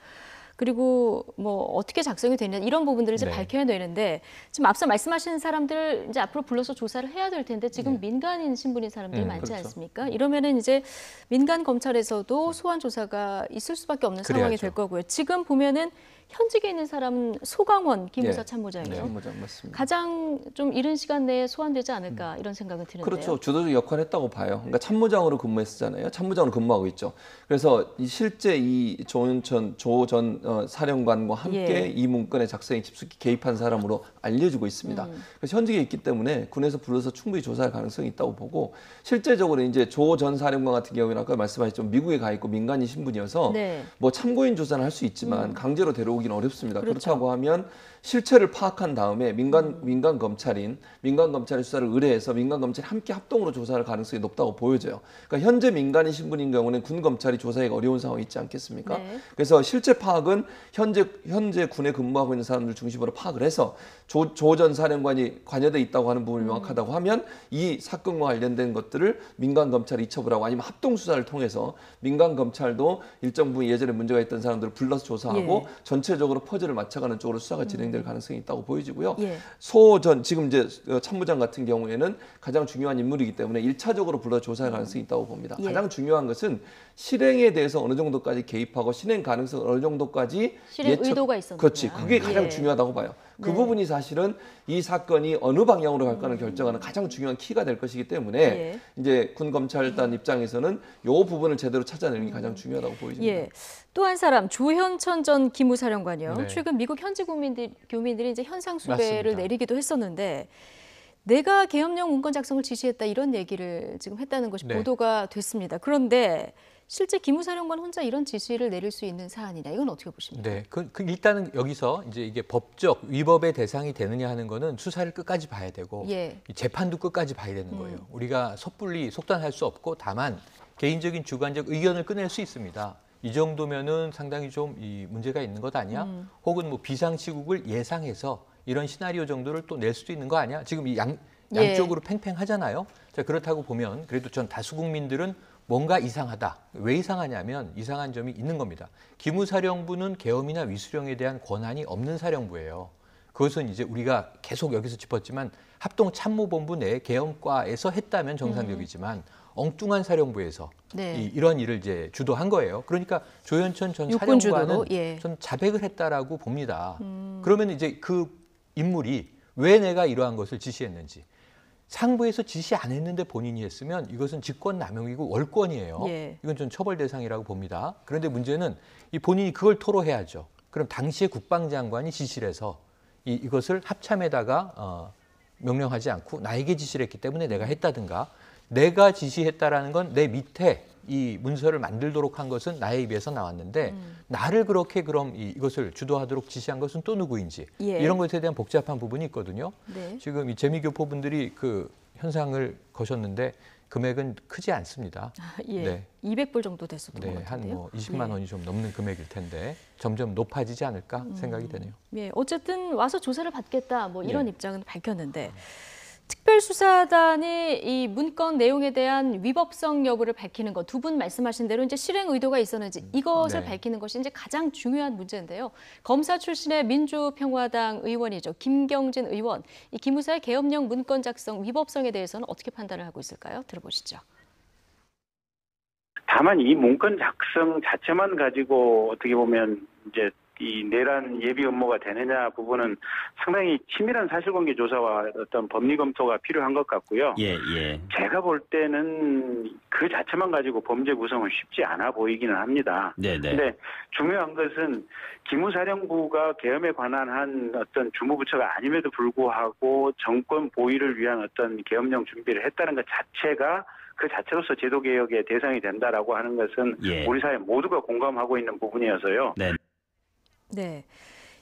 그리고 뭐 어떻게 작성이 되느냐 이런 부분들을 이제
네.
밝혀야 되는데 지금 앞서 말씀하신 사람들 이제 앞으로 불러서 조사를 해야 될 텐데 지금 민간인 신분인 사람들이 많지
그렇죠.
않습니까? 이러면은 이제 민간 검찰에서도 소환 조사가 있을 수밖에 없는 상황이
그래야죠.
될 거고요. 지금 보면은 현직에 있는 사람은 소강원 기무사
예.
참모장이요.
네, 참모장 맞습니다.
가장 좀 이른 시간 내에 소환되지 않을까 이런 생각은 드는데요.
그렇죠. 주도적 역할을 했다고 봐요. 그러니까 참모장으로 근무했었잖아요. 참모장으로 근무하고 있죠. 그래서 실제 이 조현천 조 전 사령관과 함께
예.
이 문건의 작성에 깊숙이 개입한 사람으로 알려지고 있습니다. 그래서 현직에 있기 때문에 군에서 불러서 충분히 조사할 가능성이 있다고 보고 실제적으로 이제 조 전 사령관 같은 경우는 아까 말씀하셨지만 미국에 가 있고 민간인 신분이어서
네.
뭐 참고인 조사는 할 수 있지만 강제로 데려오기는 어렵습니다.
그렇죠.
그렇다고 하면 실체를 파악한 다음에 민간 검찰이 수사를 의뢰해서 민간 검찰이 함께 합동으로 조사할 가능성이 높다고 보여져요. 그러니까 현재 민간인 신분인 경우는 군 검찰이 조사하기가 어려운 상황이 있지 않겠습니까?
네.
그래서 실체 파악은 현재 군에 근무하고 있는 사람들 중심으로 파악을 해서 조 전 사령관이 관여돼 있다고 하는 부분이 명확하다고 하면 이 사건과 관련된 것들을 민간 검찰이 이첩을 하고 아니면 합동 수사를 통해서 민간 검찰도 일정 부분 예전에 문제가 있던 사람들을 불러서 조사하고
예.
전체적으로 퍼즐을 맞춰가는 쪽으로 수사가 진행될 가능성이 있다고 보여지고요.
예.
지금 이제 참모장 같은 경우에는 가장 중요한 인물이기 때문에 1차적으로 불러 조사할 가능성이 있다고 봅니다.
예.
가장 중요한 것은 실행에 대해서 어느 정도까지 개입하고 실행 가능성을 어느 정도까지
실행 의도가 있었느냐.
그렇지. 그게 가장
예.
중요하다고 봐요. 그
네.
부분이 사실은 이 사건이 어느 방향으로 갈까를 결정하는 가장 중요한 키가 될 것이기 때문에
예.
이제 군 검찰단 입장에서는 이 부분을 제대로 찾아내는 게 가장 중요하다고 보여집니다.
예. 또 한 사람 조현천 전 기무사령관이요.
네.
최근 미국 현지 교민들이 이제 현상 수배를
맞습니다.
내리기도 했었는데 내가 계엄령 문건 작성을 지시했다 이런 얘기를 지금 했다는 것이
네.
보도가 됐습니다. 그런데 실제 기무사령관 혼자 이런 지시를 내릴 수 있는 사안이냐 이건 어떻게 보십니까?
네, 일단은 여기서 이제 이게 법적 위법의 대상이 되느냐 하는 거는 수사를 끝까지 봐야 되고
예.
이 재판도 끝까지 봐야 되는 거예요. 우리가 섣불리 속단할 수 없고 다만 개인적인 주관적 의견을 꺼낼 수 있습니다. 이 정도면은 상당히 좀 이 문제가 있는 것 아니야? 혹은 뭐 비상시국을 예상해서 이런 시나리오 정도를 또 낼 수도 있는 거 아니야? 지금 이 양쪽으로 팽팽하잖아요. 자, 그렇다고 보면 그래도 전 다수 국민들은 뭔가 이상하다. 왜 이상하냐면 이상한 점이 있는 겁니다. 기무사령부는 계엄이나 위수령에 대한 권한이 없는 사령부예요. 그것은 이제 우리가 계속 여기서 짚었지만 합동참모본부 내 계엄과에서 했다면 정상적이지만 엉뚱한 사령부에서
네.
이런 일을 이제 주도한 거예요. 그러니까 조현천 전
육군
사령관은
주도로, 예.
전 자백을 했다라고 봅니다. 그러면 이제 그 인물이 왜 내가 이러한 것을 지시했는지 상부에서 지시 안 했는데 본인이 했으면 이것은 직권남용이고 월권이에요.
예.
이건 좀 처벌 대상이라고 봅니다. 그런데 문제는 이 본인이 그걸 토로해야죠. 그럼 당시에 국방장관이 지시를 해서 이것을 합참에다가 명령하지 않고 나에게 지시를 했기 때문에 내가 했다든가 내가 지시했다라는 건 내 밑에 이 문서를 만들도록 한 것은 나에 입에서 나왔는데 나를 그렇게 그럼 이것을 주도하도록 지시한 것은 또 누구인지 이런 것에 대한 복잡한 부분이 있거든요. 네. 지금 이 재미교포분들이 그 현상을 거셨는데 금액은 크지 않습니다.
예. 네. 200불 정도 됐었던 것 같은데요.
한 뭐 20만 원이 좀 넘는 금액일 텐데 점점 높아지지 않을까 생각이 되네요.
예. 어쨌든 와서 조사를 받겠다 뭐 이런 입장은 밝혔는데 특별수사단이 이 문건 내용에 대한 위법성 여부를 밝히는 것, 두 분 말씀하신 대로 이제 실행 의도가 있었는지 이것을 밝히는 것이 이제 가장 중요한 문제인데요. 검사 출신의 민주평화당 의원이죠. 김경진 의원, 이 기무사의 계엄령 문건 작성 위법성에 대해서는 어떻게 판단을 하고 있을까요? 들어보시죠.
다만 이 문건 작성 자체만 가지고 어떻게 보면 이제 이 내란 예비 업무가 되느냐 부분은 상당히 치밀한 사실관계 조사와 어떤 법리 검토가 필요한 것 같고요. 제가 볼 때는 그 자체만 가지고 범죄 구성은 쉽지 않아 보이기는 합니다. 그런데 중요한 것은 기무사령부가 계엄에 관한 한 어떤 주무부처가 아님에도 불구하고 정권 보위를 위한 어떤 계엄령 준비를 했다는 것 자체가 그 자체로서 제도개혁의 대상이 된다라고 하는 것은 우리 사회 모두가 공감하고 있는 부분이어서요.
네.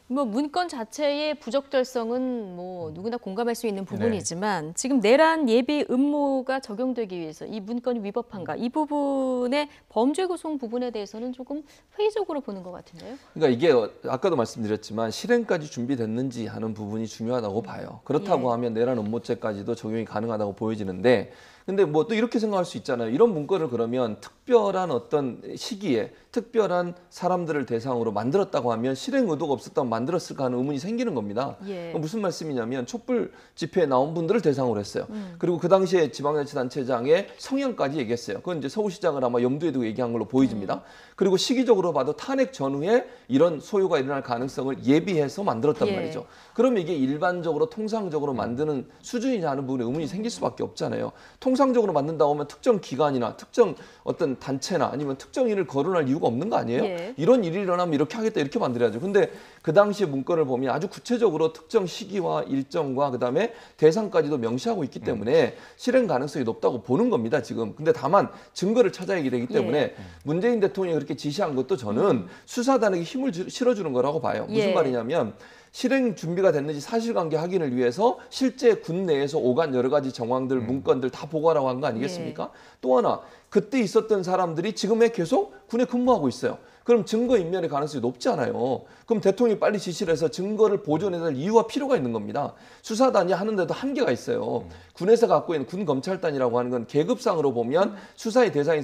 뭐 문건 자체의 부적절성은 뭐 누구나 공감할 수 있는 부분이지만 지금 내란 예비 음모가 적용되기 위해서 이 문건이 위법한가 이 부분의 범죄 구성 부분에 대해서는 조금 회의적으로 보는 것 같은데요.
그러니까 이게 아까도 말씀드렸지만 실행까지 준비됐는지 하는 부분이 중요하다고 봐요. 그렇다고 하면 내란 음모죄까지도 적용이 가능하다고 보여지는데 근데 뭐 또 이렇게 생각할 수 있잖아요. 이런 문건을 그러면 특별한 어떤 시기에 특별한 사람들을 대상으로 만들었다고 하면 실행 의도가 없었다면 만들었을까 하는 의문이 생기는 겁니다. 무슨 말씀이냐면 촛불 집회에 나온 분들을 대상으로 했어요. 그리고 그 당시에 지방자치단체장의 성향까지 얘기했어요. 그건 이제 서울시장을 아마 염두에 두고 얘기한 걸로 보여집니다. 그리고 시기적으로 봐도 탄핵 전후에 이런 소요가 일어날 가능성을 예비해서 만들었단 말이죠. 그러면 이게 일반적으로 통상적으로 만드는 수준이냐 하는 부분에 의문이 생길 수밖에 없잖아요. 통상적으로 만든다고 하면 특정 기관이나 특정 어떤 단체나 아니면 특정 일을 거론할 이유가 없는 거 아니에요? 이런 일이 일어나면 이렇게 하겠다 이렇게 만들어야죠. 근데 그 당시의 문건을 보면 아주 구체적으로 특정 시기와 일정과 그다음에 대상까지도 명시하고 있기 때문에 실행 가능성이 높다고 보는 겁니다, 지금. 근데 다만 증거를 찾아야 되기 때문에 문재인 대통령이 그렇게 지시한 것도 저는 수사단에게 힘을 실어주는 거라고 봐요. 무슨 말이냐면 실행 준비가 됐는지 사실관계 확인을 위해서 실제 군 내에서 오간 여러 가지 정황들, 문건들 다 보고하라고 한 거 아니겠습니까? 또 하나, 그때 있었던 사람들이 지금에 계속 군에 근무하고 있어요. 그럼 증거 인멸의 가능성이 높지 않아요. 그럼 대통령이 빨리 지시를 해서 증거를 보존해야 될 이유와 필요가 있는 겁니다. 수사단이 하는데도 한계가 있어요. 군에서 갖고 있는 군검찰단이라고 하는 건 계급상으로 보면 수사의 대상이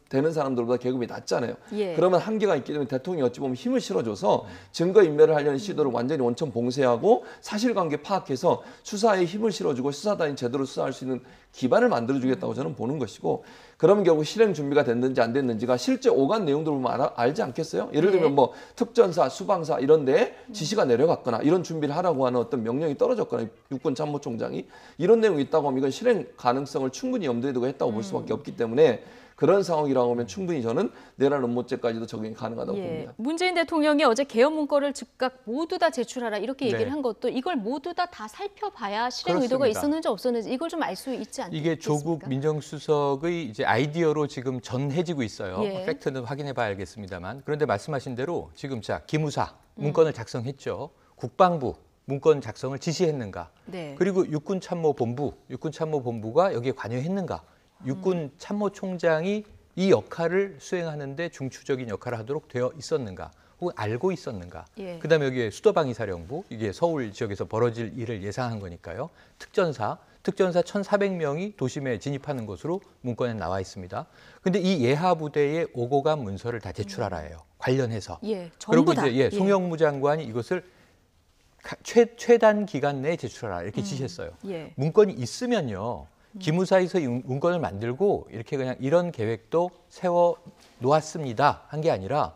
되는 사람들보다 계급이 낮잖아요. 그러면 한계가 있기 때문에 대통령이 어찌 보면 힘을 실어줘서 증거 인멸을 하려는 시도를 완전히 원천 봉쇄하고 사실관계 파악해서 수사에 힘을 실어주고 수사단이 제대로 수사할 수 있는 기반을 만들어주겠다고 저는 보는 것이고 그러면 결국 실행 준비가 됐는지 안 됐는지가 실제 오간 내용들을 보면 알지 않겠어요? 예를 들면 뭐 특전사, 수방사 이런 데에 지시가 내려갔거나 이런 준비를 하라고 하는 어떤 명령이 떨어졌거나 육군 참모총장이 이런 내용이 있다고 하면 이건 실행 가능성을 충분히 염두에 두고 했다고 볼 수밖에 없기 때문에 그런 상황이라고 하면 충분히 저는 내란 음모죄까지도 적용이 가능하다고 봅니다.
문재인 대통령이 어제 계엄 문건을 즉각 모두 다 제출하라 이렇게 얘기를 한 것도 이걸 모두 다 살펴봐야 실행 의도가 있었는지 없었는지 이걸 좀 알 수 있지 않겠습니까?
이게 조국 민정수석의 이제 아이디어로 지금 전해지고 있어요. 팩트는 확인해 봐야 알겠습니다만. 그런데 말씀하신 대로 지금 자 기무사 문건을 작성했죠. 국방부 문건 작성을 지시했는가? 그리고 육군참모본부가 여기에 관여했는가? 육군 참모총장이 이 역할을 수행하는데 중추적인 역할을 하도록 되어 있었는가 혹은 알고 있었는가. 그다음에 여기에 수도방위사령부, 이게 서울 지역에서 벌어질 일을 예상한 거니까요. 특전사 1,400명이 도심에 진입하는 것으로 문건에 나와 있습니다. 근데 이 예하 부대의 오고 간 문서를 다 제출하라예요. 관련해서. 그리고 이제 송영무 장관이 이것을 최단 기간 내에 제출하라 이렇게 지시했어요. 문건이 있으면요. 기무사에서 이 문건을 만들고 이렇게 그냥 이런 계획도 세워 놓았습니다 한 게 아니라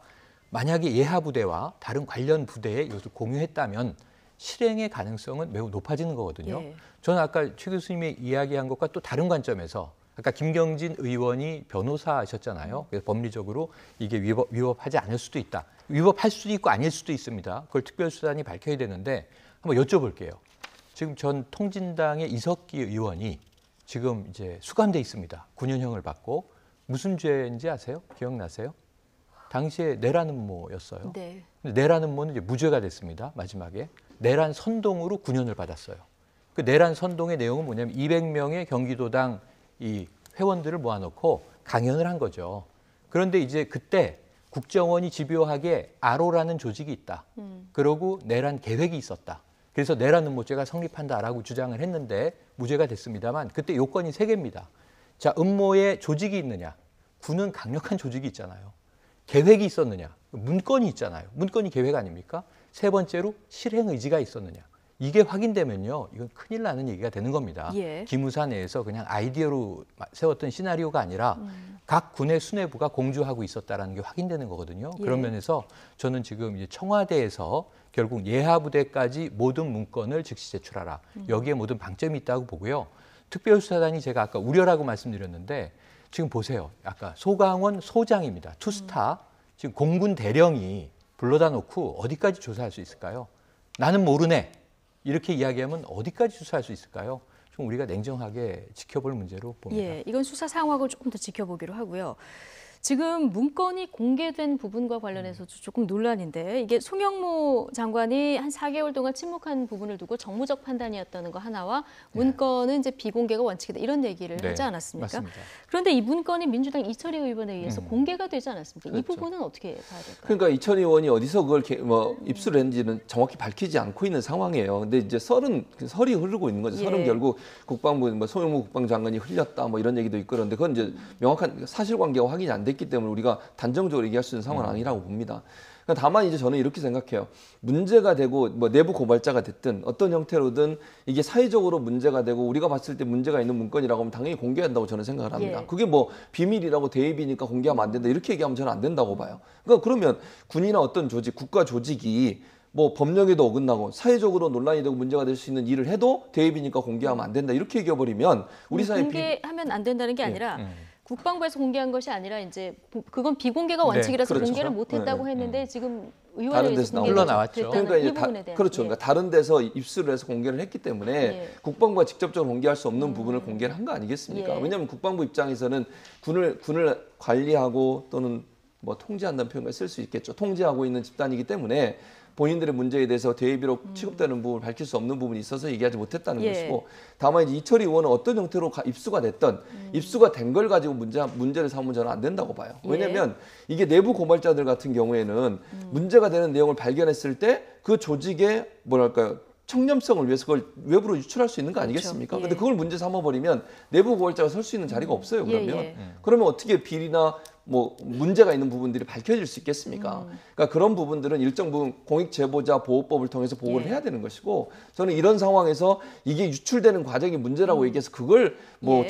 만약에 예하 부대와 다른 관련 부대에 이것을 공유했다면 실행의 가능성은 매우 높아지는 거거든요. 저는 아까 최 교수님이 이야기한 것과 또 다른 관점에서 아까 김경진 의원이 변호사셨잖아요. 그래서 법리적으로 이게 위법하지 않을 수도 있다. 위법할 수도 있고 아닐 수도 있습니다. 그걸 특별수사단이 밝혀야 되는데 한번 여쭤볼게요. 지금 전 통진당의 이석기 의원이 지금 이제 수감돼 있습니다. 9년형을 받고 무슨 죄인지 아세요? 기억나세요? 당시에 내란 음모였어요.
네.
내란 음모는 이제 무죄가 됐습니다. 마지막에 내란 선동으로 9년을 받았어요. 그 내란 선동의 내용은 뭐냐면 200명의 경기도당 이 회원들을 모아놓고 강연을 한 거죠. 그런데 이제 그때 국정원이 집요하게 아로라는 조직이 있다. 그러고 내란 계획이 있었다. 그래서 내란 음모죄가 성립한다라고 주장을 했는데 무죄가 됐습니다만 그때 요건이 3개입니다. 자, 음모에 조직이 있느냐? 군은 강력한 조직이 있잖아요. 계획이 있었느냐? 문건이 있잖아요. 문건이 계획 아닙니까? 3번째로 실행 의지가 있었느냐? 이게 확인되면요, 이건 큰일 나는 얘기가 되는 겁니다.
예.
기무사 내에서 그냥 아이디어로 세웠던 시나리오가 아니라 각 군의 수뇌부가 공조하고 있었다는 게 확인되는 거거든요.
예.
그런 면에서 저는 지금 이제 청와대에서 결국 예하부대까지 모든 문건을 즉시 제출하라. 여기에 모든 방점이 있다고 보고요. 특별수사단이 제가 아까 우려라고 말씀드렸는데 지금 보세요. 아까 소강원 소장입니다. 투스타. 지금 공군 대령이 불러다 놓고 어디까지 조사할 수 있을까요? 나는 모르네. 이렇게 이야기하면 어디까지 수사할 수 있을까요? 좀 우리가 냉정하게 지켜볼 문제로 봅니다.
예, 이건 수사 상황을 조금 더 지켜보기로 하고요. 지금 문건이 공개된 부분과 관련해서도 조금 논란인데 이게 송영무 장관이 한 4개월 동안 침묵한 부분을 두고 정무적 판단이었다는 거 하나와 문건은 이제 비공개가 원칙이다 이런 얘기를 하지 않았습니까?
맞습니다.
그런데 이 문건이 민주당 이철희 의원에 의해서 공개가 되지 않았습니까? 그렇죠. 이 부분은 어떻게 봐야 될까요?
그러니까 이철희 의원이 어디서 그걸 입수를 했는지는 정확히 밝히지 않고 있는 상황이에요. 근데 이제 설이 흐르고 있는 거죠. 설은 결국 국방부 송영무 국방장관이 흘렸다 이런 얘기도 있고 그런데 그건 이제 명확한 사실관계가 확인이 안 됐기 때문에 우리가 단정적으로 얘기할 수 있는 상황은 아니라고 봅니다. 그러니까 다만 이제 저는 이렇게 생각해요. 문제가 되고 내부 고발자가 됐든 어떤 형태로든 이게 사회적으로 문제가 되고 우리가 봤을 때 문제가 있는 문건이라고 하면 당연히 공개한다고 저는 생각을 합니다.
예.
그게 비밀이라고 대입이니까 공개하면 안 된다 이렇게 얘기하면 저는 안 된다고 봐요. 그러니까 그러면 군이나 어떤 조직, 국가 조직이 법령에도 어긋나고 사회적으로 논란이 되고 문제가 될 수 있는 일을 해도 대입이니까 공개하면 안 된다 이렇게 얘기해버리면 우리 사회
공개하면 안 된다는 게 아니라 국방부에서 공개한 것이 아니라 이제 그건 비공개가 원칙이라서
그렇죠.
공개를 못했다고 했는데 지금 의원에 의해서
공개가 나왔죠.
그러니까 이제 그렇죠. 그러니까 다른 데서 입수를 해서 공개를 했기 때문에 국방부가 직접적으로 공개할 수 없는 부분을 공개를 한 거 아니겠습니까? 왜냐하면 국방부 입장에서는 군을 관리하고 또는 통제한다는 표현을 쓸 수 있겠죠. 통제하고 있는 집단이기 때문에 본인들의 문제에 대해서 대비로 취급되는 부분을 밝힐 수 없는 부분이 있어서 얘기하지 못했다는 것이고 다만 이제 이철희 의원은 어떤 형태로 입수가 됐던 입수가 된 걸 가지고 문제를 삼으면 저는 안 된다고 봐요. 왜냐하면 이게 내부 고발자들 같은 경우에는 문제가 되는 내용을 발견했을 때 그 조직의 청렴성을 위해서 그걸 외부로 유출할 수 있는 거 아니겠습니까? 근데 그걸 문제 삼아버리면 내부 고발자가 설 수 있는 자리가 없어요. 그러면 어떻게 비리나 문제가 있는 부분들이 밝혀질 수 있겠습니까? 그러니까 그런 부분들은 일정 부분 공익제보자 보호법을 통해서 보호를 해야 되는 것이고 저는 이런 상황에서 이게 유출되는 과정이 문제라고 얘기해서 그걸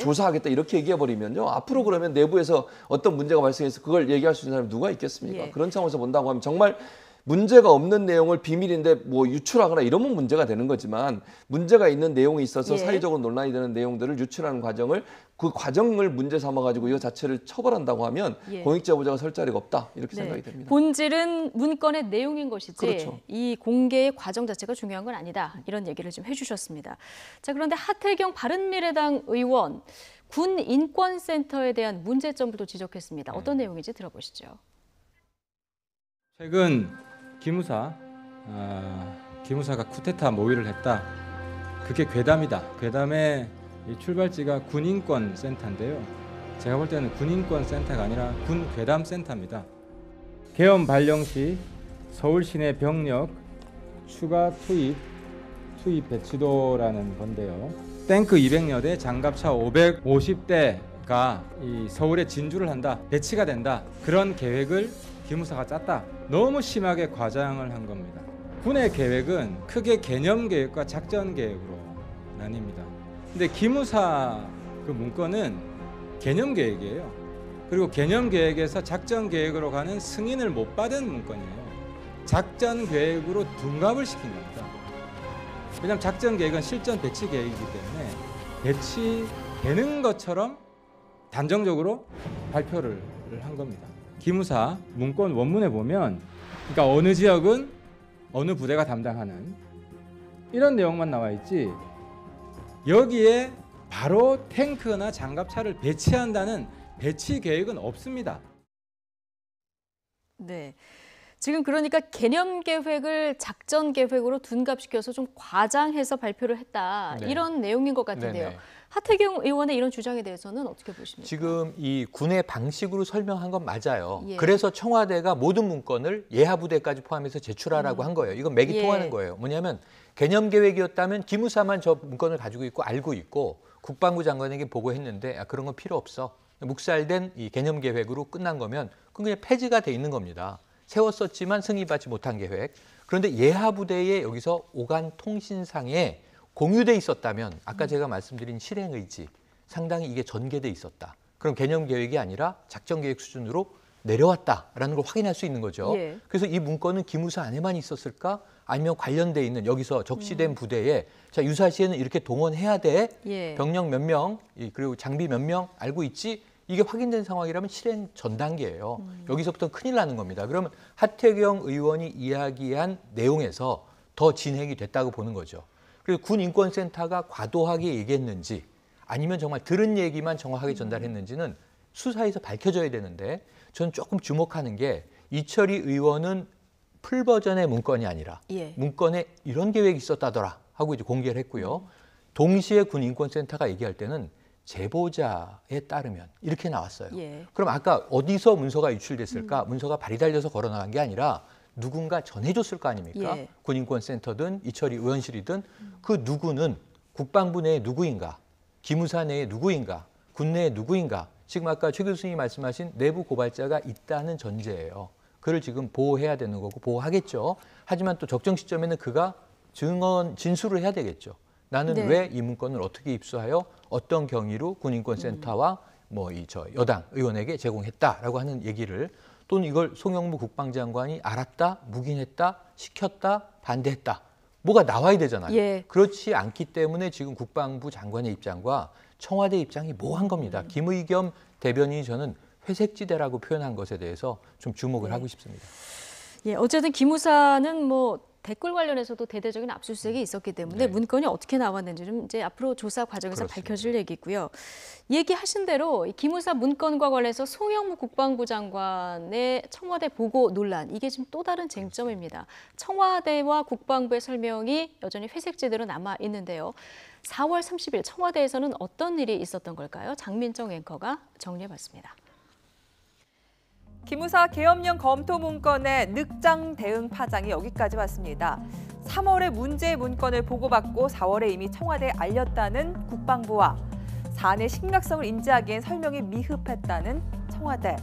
조사하겠다 이렇게 얘기해버리면요. 앞으로 그러면 내부에서 어떤 문제가 발생해서 그걸 얘기할 수 있는 사람이 누가 있겠습니까? 그런 상황에서 본다고 하면 정말 문제가 없는 내용을 비밀인데 유출하거나 이러면 문제가 되는 거지만 문제가 있는 내용이 있어서 사회적으로 논란이 되는 내용들을 유출하는 과정을 그 과정을 문제 삼아가지고 이 자체를 처벌한다고 하면 공익제보자가 설 자리가 없다 이렇게 생각이 됩니다.
본질은 문건의 내용인 것이지 이 공개의 과정 자체가 중요한 건 아니다 이런 얘기를 좀 해주셨습니다. 자 그런데 하태경 바른미래당 의원 군 인권센터에 대한 문제점도 지적했습니다. 어떤 내용인지 들어보시죠.
최근 기무사가 쿠데타 모의를 했다. 그게 괴담이다. 괴담의 출발지가 군인권센터인데요. 제가 볼 때는 군인권센터가 아니라 군괴담센터입니다. 계엄 발령 시 서울 시내 병력 추가 투입 배치도라는 건데요. 탱크 200여 대, 장갑차 550대가 이 서울에 진주를 한다, 배치가 된다. 그런 계획을 기무사가 짰다. 너무 심하게 과장을 한 겁니다. 군의 계획은 크게 개념 계획과 작전 계획으로 나뉩니다. 근데 기무사 그 문건은 개념 계획이에요. 그리고 개념 계획에서 작전 계획으로 가는 승인을 못 받은 문건이에요. 작전 계획으로 둔갑을 시킨 겁니다. 왜냐하면 작전 계획은 실전 배치 계획이기 때문에 배치되는 것처럼 단정적으로 발표를 한 겁니다. 기무사 문건 원문에 보면 그러니까 어느 지역은 어느 부대가 담당하는 이런 내용만 나와 있지 여기에 바로 탱크나 장갑차를 배치한다는 배치 계획은 없습니다.
네. 지금 그러니까 개념 계획을 작전 계획으로 둔갑시켜서 좀 과장해서 발표를 했다.
네.
이런 내용인 것 같은데요.
네네.
하태경 의원의 이런 주장에 대해서는 어떻게 보십니까?
지금 이 군의 방식으로 설명한 건 맞아요.
예.
그래서 청와대가 모든 문건을 예하부대까지 포함해서 제출하라고 한 거예요. 이건 맥이
예.
통하는 거예요. 뭐냐면 개념 계획이었다면 기무사만 저 문건을 가지고 있고 알고 있고 국방부 장관에게 보고했는데 그런 건 필요 없어. 묵살된 이 개념 계획으로 끝난 거면 그건 그냥 폐지가 돼 있는 겁니다. 세웠었지만 승인받지 못한 계획. 그런데 예하부대에 여기서 오간 통신상에 공유돼 있었다면 아까 제가 말씀드린 실행 의지 상당히 이게 전개돼 있었다. 그럼 개념 계획이 아니라 작전 계획 수준으로 내려왔다라는 걸 확인할 수 있는 거죠.
예.
그래서 이 문건은 기무사 안에만 있었을까? 아니면 관련돼 있는 여기서 적시된 부대에 자 유사시에는 이렇게 동원해야 돼.
예.
병력 몇 명, 그리고 장비 몇 명 알고 있지. 이게 확인된 상황이라면 실행 전 단계예요. 여기서부터 큰일 나는 겁니다. 그러면 하태경 의원이 이야기한 내용에서 더 진행이 됐다고 보는 거죠. 그리고 군인권센터가 과도하게 얘기했는지 아니면 정말 들은 얘기만 정확하게 전달했는지는 수사에서 밝혀져야 되는데 저는 조금 주목하는 게 이철희 의원은 풀 버전의 문건이 아니라
예.
문건에 이런 계획이 있었다더라 하고 이제 공개를 했고요. 동시에 군인권센터가 얘기할 때는 제보자에 따르면 이렇게 나왔어요.
예.
그럼 아까 어디서 문서가 유출됐을까? 문서가 발이 달려서 걸어 나간 게 아니라 누군가 전해줬을 거 아닙니까?
예.
군인권센터든 이철희 의원실이든 그 누구는 국방부 내에 누구인가? 기무사 내에 누구인가? 군내에 누구인가? 지금 아까 최 교수님이 말씀하신 내부 고발자가 있다는 전제예요. 그를 지금 보호해야 되는 거고 보호하겠죠. 하지만 또 적정 시점에는 그가 진술을 해야 되겠죠. 나는
네.
왜 이 문건을 어떻게 입수하여 어떤 경위로 군인권센터와 여당 의원에게 제공했다라고 하는 얘기를 또는 이걸 송영무 국방장관이 알았다, 묵인했다, 시켰다, 반대했다. 뭐가 나와야 되잖아요.
예.
그렇지 않기 때문에 지금 국방부 장관의 입장과 청와대 입장이 모호한 겁니다. 김의겸 대변인이 저는 회색지대라고 표현한 것에 대해서 좀 주목을 하고 싶습니다.
예, 어쨌든 기무사는 뭐 댓글 관련해서도 대대적인 압수수색이 있었기 때문에 문건이 어떻게 나왔는지 좀 이제 앞으로 조사 과정에서
그렇습니다.
밝혀질 얘기고요. 얘기하신 대로 이 기무사 문건과 관련해서 송영무 국방부 장관의 청와대 보고 논란 이게 지금 또 다른 쟁점입니다. 청와대와 국방부의 설명이 여전히 회색지대로 남아 있는데요. 4월 30일 청와대에서는 어떤 일이 있었던 걸까요? 장민정 앵커가 정리해봤습니다.
기무사 계엄령 검토 문건의 늑장 대응 파장이 여기까지 왔습니다. 3월에 문제의 문건을 보고받고 4월에 이미 청와대에 알렸다는 국방부와 사안의 심각성을 인지하기엔 설명이 미흡했다는 청와대.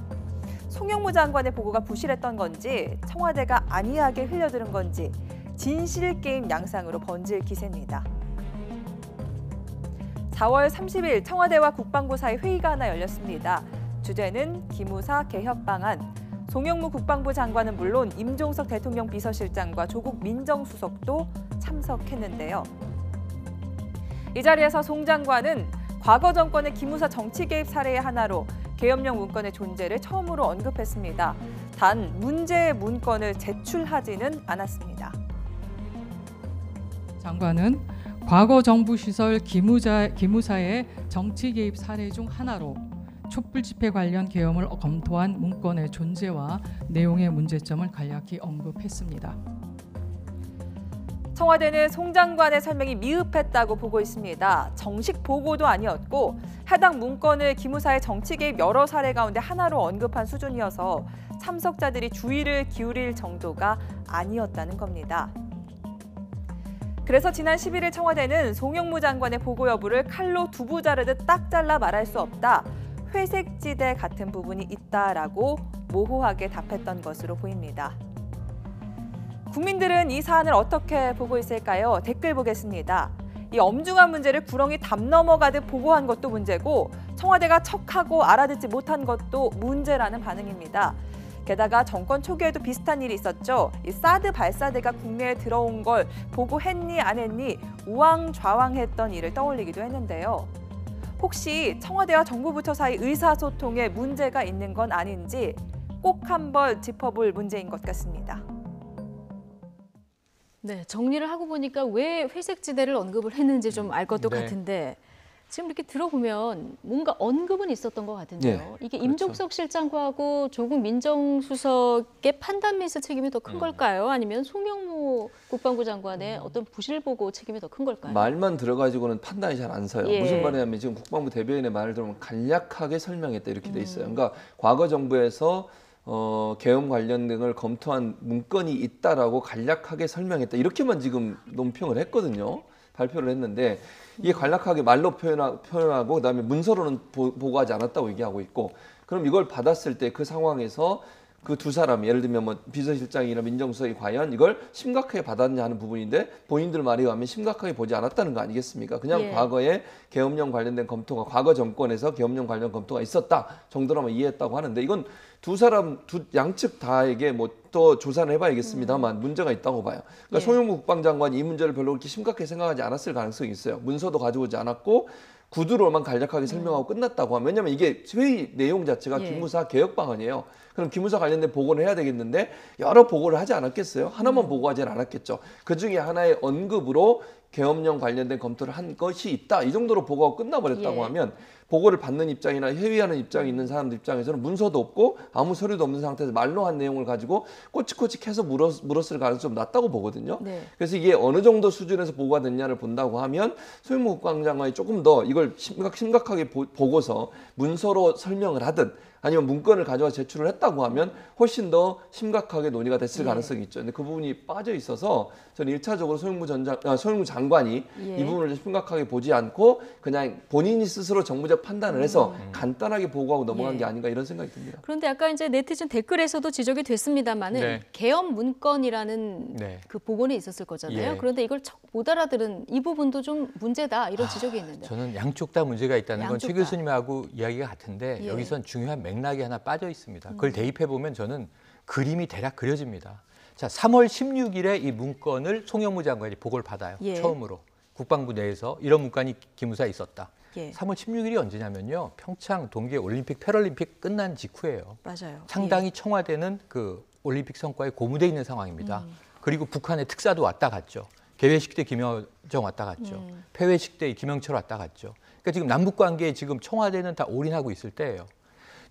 송영무 장관의 보고가 부실했던 건지 청와대가 안이하게 흘려들은 건지 진실 게임 양상으로 번질 기세입니다. 4월 30일 청와대와 국방부 사이 회의가 하나 열렸습니다. 주제는 기무사 개혁 방안. 송영무 국방부 장관은 물론 임종석 대통령 비서실장과 조국 민정수석도 참석했는데요. 이 자리에서 송 장관은 과거 정권의 기무사 정치 개입 사례의 하나로 계엄령 문건의 존재를 처음으로 언급했습니다. 단 문제의 문건을 제출하지는 않았습니다.
장관은 과거 정부 시설 기무사의 정치 개입 사례 중 하나로 촛불 집회 관련 계엄을 검토한 문건의 존재와 내용의 문제점을 간략히 언급했습니다.
청와대는 송 장관의 설명이 미흡했다고 보고 있습니다. 정식 보고도 아니었고 해당 문건을 기무사의 정치 개입 여러 사례 가운데 하나로 언급한 수준이어서 참석자들이 주의를 기울일 정도가 아니었다는 겁니다. 그래서 지난 11일 청와대는 송영무 장관의 보고 여부를 칼로 두부 자르듯 딱 잘라 말할 수 없다. 회색지대 같은 부분이 있다라고 모호하게 답했던 것으로 보입니다. 국민들은 이 사안을 어떻게 보고 있을까요? 댓글 보겠습니다. 이 엄중한 문제를 구렁이 담 넘어가듯 보고한 것도 문제고 청와대가 척하고 알아듣지 못한 것도 문제라는 반응입니다. 게다가 정권 초기에도 비슷한 일이 있었죠. 이 사드 발사대가 국내에 들어온 걸 보고했니 안 했니 우왕좌왕했던 일을 떠올리기도 했는데요. 혹시 청와대와 정부 부처 사이 의사소통에 문제가 있는 건 아닌지 꼭 한번 짚어볼 문제인 것 같습니다.
네, 정리를 하고 보니까 왜 회색지대를 언급을 했는지 좀 알 것도
네.
같은데 지금 이렇게 들어보면 뭔가 언급은 있었던 것 같은데요.
네,
이게
그렇죠.
임종석 실장과하고 조국 민정수석의 판단 미스 책임이 더 큰 걸까요? 아니면 송영무 국방부 장관의 어떤 부실 보고 책임이 더 큰 걸까요?
말만 들어가지고는 판단이 잘 안 서요.
예.
무슨 말이냐면 지금 국방부 대변인의 말을 들으면 간략하게 설명했다 이렇게 돼 있어요. 그러니까 과거 정부에서 계엄 관련 등을 검토한 문건이 있다라고 간략하게 설명했다. 이렇게만 지금 논평을 했거든요. 발표를 했는데 이게 간략하게 말로 표현하고 그다음에 문서로는 보고하지 않았다고 얘기하고 있고 그럼 이걸 받았을 때 그 상황에서 그 두 사람 예를 들면 뭐 비서실장이나 민정수석이 과연 이걸 심각하게 받았냐 하는 부분인데 본인들 말에 의하면 심각하게 보지 않았다는 거 아니겠습니까? 그냥 과거에 계엄령 관련된 검토가 과거 정권에서 계엄령 관련 검토가 있었다 정도로만 이해했다고 하는데 이건 두 사람 양측 다에게 뭐 또 조사를 해봐야겠습니다만 문제가 있다고 봐요. 그러니까 송영무 국방장관이 이 문제를 별로 그렇게 심각하게 생각하지 않았을 가능성이 있어요. 문서도 가져오지 않았고 구두로만 간략하게 설명하고 끝났다고 하면 왜냐면 이게 회의 내용 자체가 기무사 개혁 방안이에요. 그럼 기무사 관련된 보고를 해야 되겠는데 여러 보고를 하지 않았겠어요? 하나만 보고하지는 않았겠죠. 그중에 하나의 언급으로 계엄령 관련된 검토를 한 것이 있다. 이 정도로 보고가 끝나버렸다고 하면 보고를 받는 입장이나 회의하는 입장이 있는 사람들 입장에서는 문서도 없고 아무 서류도 없는 상태에서 말로 한 내용을 가지고 꼬치꼬치해서 물었을 가능성이 좀 낮다고 보거든요. 그래서 이게 어느 정도 수준에서 보고가 됐냐를 본다고 하면 송영무 국방장관이 조금 더 이걸 심각하게 보고서 문서로 설명을 하든 아니면 문건을 가져와 제출을 했다고 하면 훨씬 더 심각하게 논의가 됐을 가능성이 있죠. 근데 그 부분이 빠져 있어서 저는 1차적으로 송영무 장관이 이 부분을 심각하게 보지 않고 그냥 본인이 스스로 정무적 판단을 해서 간단하게 보고하고 넘어간 게 아닌가 이런 생각이 듭니다.
그런데 아까 이제 네티즌 댓글에서도 지적이 됐습니다만은 계엄 문건이라는 그 보고는 있었을 거잖아요. 그런데 이걸 못 알아들은 이 부분도 좀 문제다 이런 지적이 있는데.
저는 양쪽 다 문제가 있다는 건 최 교수님하고 이야기가 같은데 여기선 중요한 맥락이 하나 빠져 있습니다. 그걸 대입해 보면 저는 그림이 대략 그려집니다. 자, 3월 16일에 이 문건을 송영무 장관이 보고를 받아요. 처음으로 국방부 내에서 이런 문건이 기무사에 있었다. 3월 16일이 언제냐면요. 평창 동계 올림픽 패럴림픽 끝난 직후예요.
맞아요.
상당히 청와대는 그 올림픽 성과에 고무돼 있는 상황입니다. 그리고 북한의 특사도 왔다 갔죠. 개회식 때 김여정 왔다 갔죠. 폐회식 때 김영철 왔다 갔죠. 그러니까 지금 남북 관계에 지금 청와대는 다 올인하고 있을 때예요.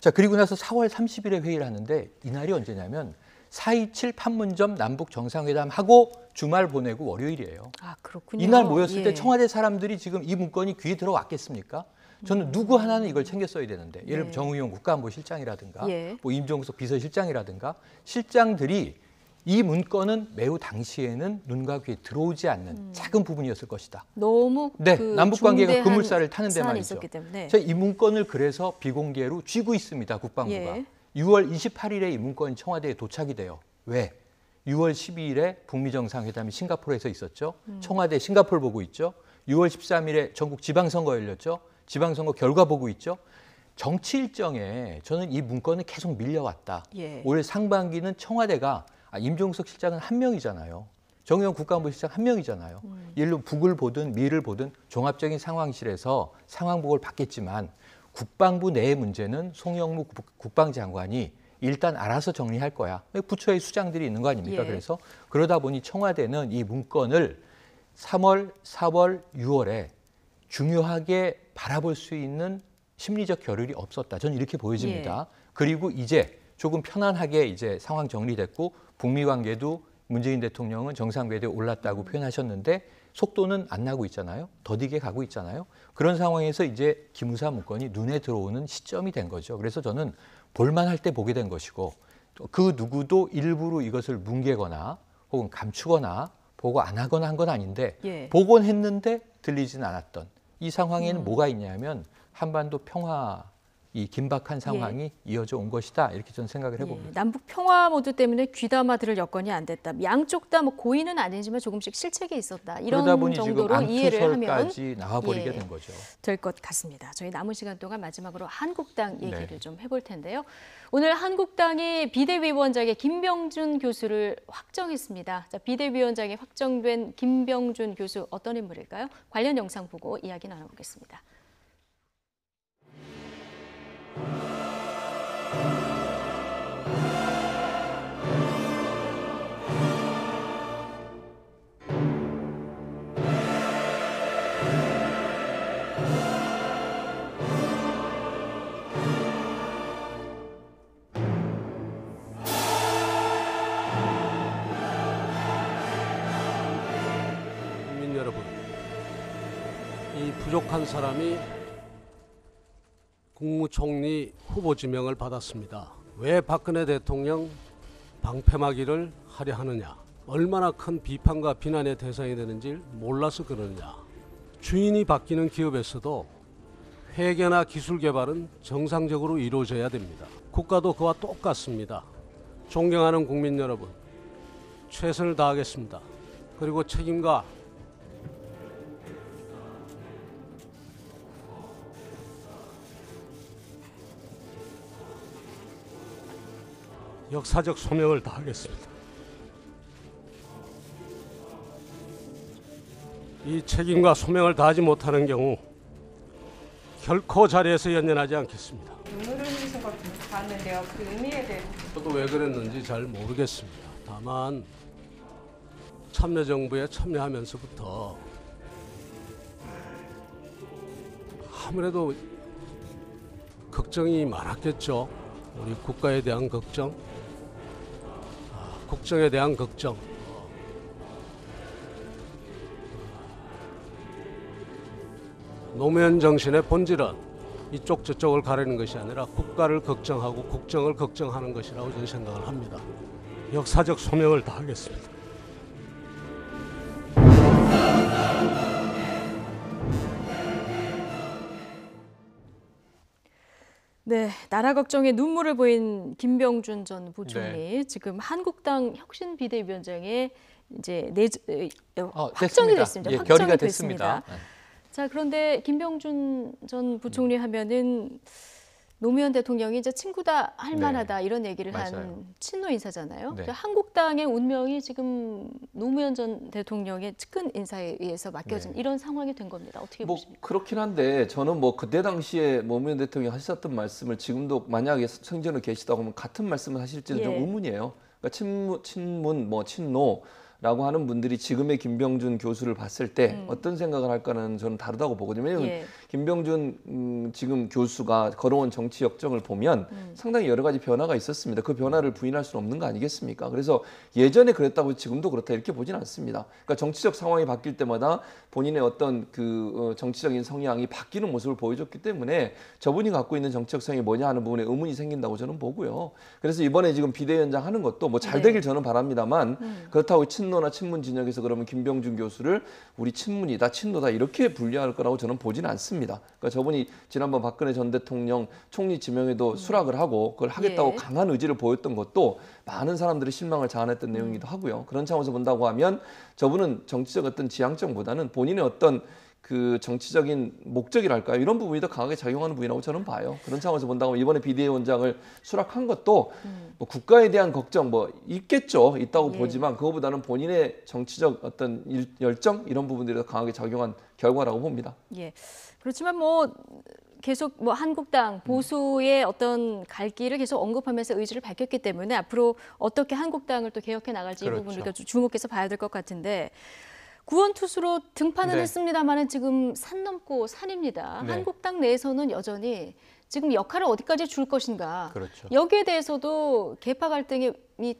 자, 그리고 나서 4월 30일에 회의를 하는데 이날이 언제냐면 4.27 판문점 남북 정상회담 하고 주말 보내고 월요일이에요.
아, 그렇군요.
이날 모였을 때 청와대 사람들이 지금 이 문건이 귀에 들어왔겠습니까? 저는 누구 하나는 이걸 챙겼어야 되는데 예를 들면 정의용 국가안보 실장이라든가 뭐 임종석 비서실장이라든가 실장들이 이 문건은 매우 당시에는 눈과 귀에 들어오지 않는 작은 부분이었을 것이다.
너무
남북 관계가 그물살을 타는데 말이죠.
자,
이 문건을 그래서 비공개로 쥐고 있습니다. 국방부가. 6월 28일에 이 문건이 청와대에 도착이 돼요. 왜? 6월 12일에 북미 정상회담이 싱가포르에서 있었죠. 청와대 싱가포르 보고 있죠. 6월 13일에 전국 지방선거 열렸죠. 지방선거 결과 보고 있죠. 정치 일정에 저는 이 문건은 계속 밀려왔다. 올 상반기는 청와대가 임종석 실장은 한 명이잖아요. 정의용 국가안보 실장 한 명이잖아요. 예를 들어 북을 보든 미를 보든 종합적인 상황실에서 상황 보고를 받겠지만 국방부 내의 문제는 송영무 국방장관이 일단 알아서 정리할 거야. 부처의 수장들이 있는 거 아닙니까? 그래서 그러다 보니 청와대는 이 문건을 3월, 4월, 6월에 중요하게 바라볼 수 있는 심리적 겨를이 없었다. 저는 이렇게 보여집니다. 그리고 이제 조금 편안하게 이제 상황 정리됐고 북미 관계도 문재인 대통령은 정상궤도에 올랐다고 표현하셨는데 속도는 안 나고 있잖아요. 더디게 가고 있잖아요. 그런 상황에서 이제 기무사 문건이 눈에 들어오는 시점이 된 거죠. 그래서 저는 볼만할 때 보게 된 것이고 그 누구도 일부러 이것을 뭉개거나 혹은 감추거나 보고 안 하거나 한 건 아닌데 보곤 했는데 들리지는 않았던 이 상황에는 뭐가 있냐면 한반도 평화 이 긴박한 상황이 이어져 온 것이다. 이렇게 저는 생각을 해봅니다.
남북 평화 모드 때문에 귀담아 들을 여건이 안 됐다. 양쪽 다 뭐 고의는 아니지만 조금씩 실책이 있었다. 이런
그러다 보니
정도로
지금
이해를 하면
암투설까지 나와버리게 된 거죠.
될 것 같습니다. 저희 남은 시간 동안 마지막으로 한국당 얘기를 좀 해볼 텐데요. 오늘 한국당이 비대위원장에 김병준 교수를 확정했습니다. 자, 비대위원장에 확정된 김병준 교수 어떤 인물일까요? 관련 영상 보고 이야기 나눠보겠습니다.
여러분, 이 부족한 사람이 국무총리 후보 지명을 받았습니다. 왜 박근혜 대통령 방패막이를 하려 하느냐? 얼마나 큰 비판과 비난의 대상이 되는지 몰라서 그러느냐? 주인이 바뀌는 기업에서도 회계나 기술 개발은 정상적으로 이루어져야 됩니다. 국가도 그와 똑같습니다. 존경하는 국민 여러분, 최선을 다하겠습니다. 그리고 책임과 역사적 소명을 다하겠습니다. 이 책임과 소명을 다하지 못하는 경우 결코 자리에서 연연하지 않겠습니다.
눈물 흘리신 것 봤는데요. 그 의미에 대해서
저도 왜 그랬는지 잘 모르겠습니다. 다만 참여정부에 참여하면서부터 아무래도 걱정이 많았겠죠. 우리 국가에 대한 걱정, 국정에 대한 걱정. 노무현 정신의 본질은 이쪽 저쪽을 가리는 것이 아니라 국가를 걱정하고 국정을 걱정하는 것이라고 저는 생각을 합니다. 역사적 소명을 다하겠습니다.
네, 나라 걱정에 눈물을 보인 김병준 전 부총리, 네. 지금 한국당 혁신 비대위원장에 이제 확정이 됐습니다.
예,
확정이
결의가
됐습니다.
네.
자, 그런데 김병준 전 부총리 하면은 노무현 대통령이 이제 친구다 할 만하다, 네. 이런 얘기를
맞아요.
한 친노 인사잖아요.
네.
한국당의 운명이 지금 노무현 전 대통령의 측근 인사에 의해서 맡겨진, 네. 이런 상황이 된 겁니다. 어떻게 보십니까?
그렇긴 한데 저는 그때 당시에 노무현 대통령이 하셨던 말씀을 지금도 만약에 생전에 계시다고 하면 같은 말씀을 하실지는, 예. 좀 의문이에요. 그러니까 친문, 친노 라고 하는 분들이 지금의 김병준 교수를 봤을 때 어떤 생각을 할까는 저는 다르다고 보거든요. 왜냐하면, 예. 김병준 지금 교수가 걸어온 정치 역정을 보면 상당히 여러 가지 변화가 있었습니다. 그 변화를 부인할 수는 없는 거 아니겠습니까? 그래서 예전에 그랬다고 지금도 그렇다 이렇게 보진 않습니다. 그러니까 정치적 상황이 바뀔 때마다 본인의 어떤 정치적인 성향이 바뀌는 모습을 보여줬기 때문에 저분이 갖고 있는 정치적 성향이 뭐냐 하는 부분에 의문이 생긴다고 저는 보고요. 그래서 이번에 지금 비대위원장 하는 것도 잘 되길, 네. 저는 바랍니다만 그렇다고 친노나 친문 진영에서 그러면 김병준 교수를 우리 친문이다, 친노다 이렇게 분류할 거라고 저는 보지는 않습니다. 그러니까 저분이 지난번 박근혜 전 대통령 총리 지명에도 수락을 하고 그걸 하겠다고, 예. 강한 의지를 보였던 것도 많은 사람들이 실망을 자아냈던 내용이기도 하고요. 그런 차원에서 본다고 하면 저분은 정치적 어떤 지향점보다는 본인의 어떤 그 정치적인 목적이랄까요? 이런 부분이 더 강하게 작용하는 부분이라고 저는 봐요. 그런 차원에서 본다고 이번에 비대위원장을 수락한 것도 국가에 대한 걱정 있겠죠. 있다고, 예. 보지만 그거보다는 본인의 정치적 어떤 열정 이런 부분들이 더 강하게 작용한 결과라고 봅니다.
예. 그렇지만 계속 한국당 보수의 어떤 갈 길을 계속 언급하면서 의지를 밝혔기 때문에 앞으로 어떻게 한국당을 또 개혁해 나갈지, 그렇죠. 이 부분 우리가 주목해서 봐야 될 것 같은데, 구원투수로 등판은, 네. 했습니다만은 지금 산 넘고 산입니다. 네. 한국당 내에서는 여전히 지금 역할을 어디까지 줄 것인가.
그렇죠.
여기에 대해서도 계파 갈등이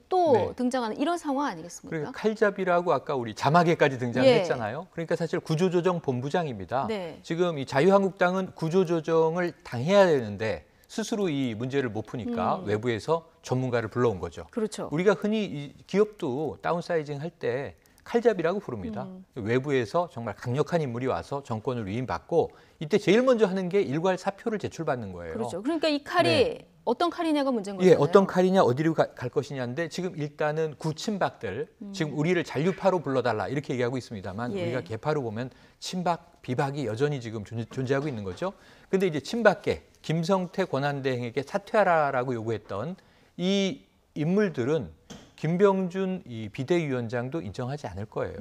또, 네. 등장하는 이런 상황 아니겠습니까?
그러니까 칼잡이라고 아까 우리 자막에까지 등장했잖아요. 예. 그러니까 사실 구조조정본부장입니다. 네. 지금 이 자유한국당은 구조조정을 당해야 되는데 스스로 이 문제를 못 푸니까 외부에서 전문가를 불러온 거죠.
그렇죠.
우리가 흔히 이 기업도 다운사이징 할 때 칼잡이라고 부릅니다. 외부에서 정말 강력한 인물이 와서 정권을 위임받고 이때 제일 먼저 하는 게 일괄 사표를 제출받는 거예요.
그렇죠. 그러니까 이 칼이, 네. 어떤 칼이냐가 문제인
거잖아요. 예, 어떤 칼이냐, 어디로 갈 것이냐인데 지금 일단은 구친박들, 지금 우리를 잔류파로 불러달라 이렇게 얘기하고 있습니다만, 예. 우리가 개파로 보면 친박, 비박이 여전히 지금 존재하고 있는 거죠. 근데 이제 친박계, 김성태 권한대행에게 사퇴하라라고 요구했던 이 인물들은 김병준 이 비대위원장도 인정하지 않을 거예요.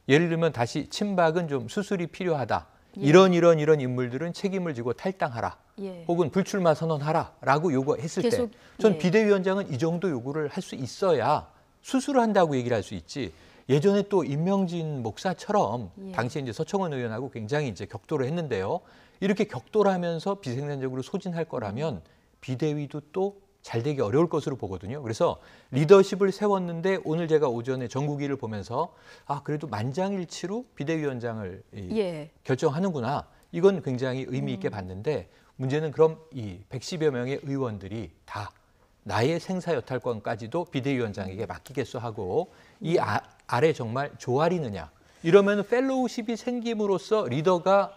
예를 들면 다시 친박은 좀 수술이 필요하다. 예. 이런 인물들은 책임을 지고 탈당하라. 예. 혹은 불출마 선언하라라고 요구했을 때 전, 예. 비대위원장은 이 정도 요구를 할 수 있어야 수술을 한다고 얘기를 할 수 있지. 예전에 또 임명진 목사처럼, 예. 당시에 이제 서청원 의원하고 굉장히 이제 격돌을 했는데요. 이렇게 격돌하면서 비생산적으로 소진할 거라면 비대위도 또 잘 되기 어려울 것으로 보거든요. 그래서 리더십을 세웠는데 오늘 제가 오전에 전국위를 보면서 그래도 만장일치로 비대위원장을 결정하는구나. 이건 굉장히 의미 있게 봤는데 문제는 그럼 이 110여 명의 의원들이 다 나의 생사여탈권까지도 비대위원장에게 맡기겠소 하고 이 아래 정말 조아리느냐. 이러면 펠로우십이 생김으로써 리더가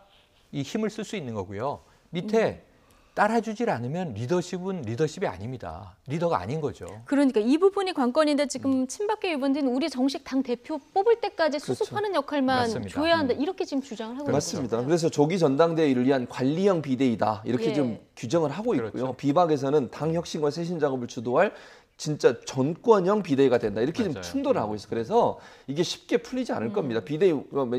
이 힘을 쓸 수 있는 거고요. 밑에 따라주질 않으면 리더십이 아닙니다. 리더가 아닌 거죠.
그러니까 이 부분이 관건인데 지금 친박계 의원들은 우리 정식 당 대표 뽑을 때까지 수습하는 역할만
맞습니다.
줘야 한다. 이렇게 지금 주장을 하고 있는
맞습니다.
거죠.
그래서 조기 전당대회를 위한 관리형 비대위다. 이렇게 좀 규정을 하고 있고요. 그렇죠. 비박에서는 당 혁신과 쇄신 작업을 주도할 진짜 전권형 비대위가 된다. 이렇게 좀 충돌을 하고 있어요. 그래서 이게 쉽게 풀리지 않을 겁니다.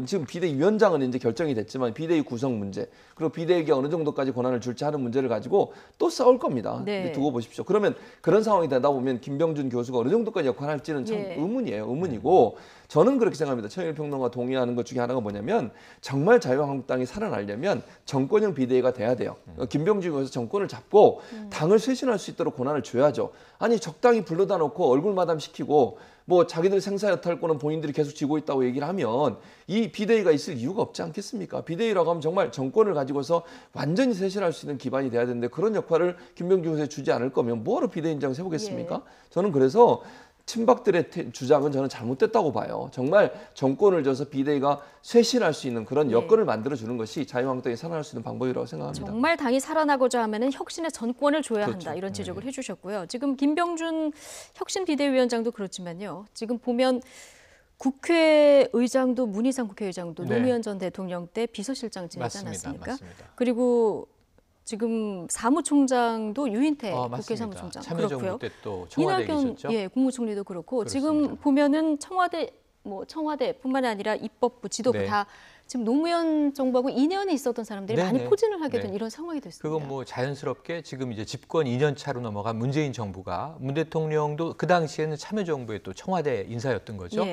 지금 비대위원장은 이제 결정이 됐지만 비대위 구성 문제, 그리고 비대위가 어느 정도까지 권한을 줄지 하는 문제를 가지고 또 싸울 겁니다. 두고 보십시오. 그러면 그런 상황이 되다 보면 김병준 교수가 어느 정도까지 역할을 할지는 참 의문이에요. 의문이고 저는 그렇게 생각합니다. 최영일 평론가 동의하는 것 중에 하나가 뭐냐면 정말 자유한국당이 살아나려면 정권형 비대위가 돼야 돼요. 김병준 교수 정권을 잡고 당을 쇄신할 수 있도록 권한을 줘야죠. 아니 적당히 불러다 놓고 얼굴 마담시키고 뭐 자기들 생사여탈권은 본인들이 계속 쥐고 있다고 얘기를 하면 이 비대위가 있을 이유가 없지 않겠습니까? 비대위라고 하면 정말 정권을 가지고서 완전히 쇄신할 수 있는 기반이 돼야 되는데 그런 역할을 김병준 교수에 주지 않을 거면 뭐하러 비대위원장을 세우겠습니까? 저는 그래서 친박들의 주장은 저는 잘못됐다고 봐요. 정말 정권을 줘서 비대위가 쇄신할 수 있는 그런 여건을 만들어주는 것이 자유한국당이 살아날 수 있는 방법이라고 생각합니다.
정말 당이 살아나고자 하면 혁신의 전권을 줘야 한다. 이런 지적을 해주셨고요. 지금 김병준 혁신 비대위원장도 그렇지만요. 지금 보면 국회의장도 문희상 국회의장도 노무현 전 대통령 때 비서실장 지내지 않았습니까?
맞습니다.
그리고 지금 사무총장도 유인태 국회 사무총장
참여정부 때 또 청와대에 계셨죠?
이낙연 국무총리도 그렇고
그렇습니다.
지금 보면은 청와대뿐만 아니라 입법부, 지도부 다 지금 노무현 정부하고 인연이 있었던 사람들이 많이 포진을 하게 된 이런 상황이 됐습니다.
그건 뭐 자연스럽게 지금 이제 집권 2년 차로 넘어간 문재인 정부가 문 대통령도 그 당시에는 참여정부의 또 청와대 인사였던 거죠.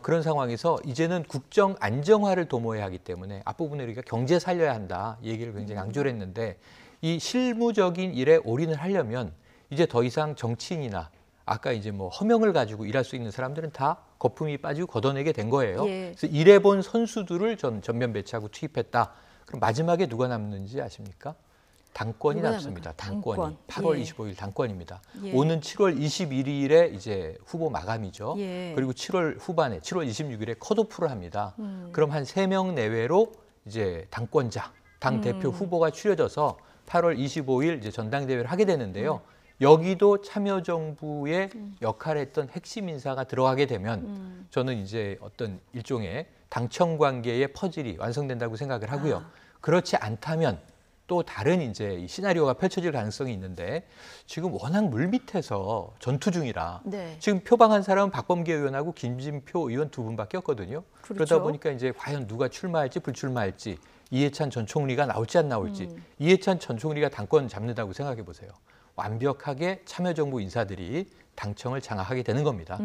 그런 상황에서 이제는 국정 안정화를 도모해야 하기 때문에 앞부분에 우리가 경제 살려야 한다 얘기를 굉장히 강조를 했는데 이 실무적인 일에 올인을 하려면 이제 더 이상 정치인이나 아까 이제 뭐 허명을 가지고 일할 수 있는 사람들은 다 거품이 빠지고 걷어내게 된 거예요. 그래서 일해본 선수들을 전면 배치하고 투입했다. 그럼 마지막에 누가 남는지 아십니까? 당권이 남습니다. 당권이. 8월 25일 당권입니다. 오는 7월 21일에 이제 후보 마감이죠. 그리고 7월 후반에 7월 26일에 컷오프를 합니다. 그럼 한 3명 내외로 이제 당권자, 당 대표 후보가 추려져서 8월 25일 이제 전당대회를 하게 되는데요. 여기도 참여정부의 역할을 했던 핵심 인사가 들어가게 되면 저는 이제 어떤 일종의 당청 관계의 퍼즐이 완성된다고 생각을 하고요. 그렇지 않다면 또 다른 이제 이 시나리오가 펼쳐질 가능성이 있는데 지금 워낙 물밑에서 전투 중이라 지금 표방한 사람은 박범계 의원하고 김진표 의원 2분밖에 없거든요. 그러다 보니까 이제 과연 누가 출마할지 불출마할지 이해찬 전 총리가 나올지 안 나올지 이해찬 전 총리가 당권 잡는다고 생각해 보세요. 완벽하게 참여정부 인사들이 당청을 장악하게 되는 겁니다.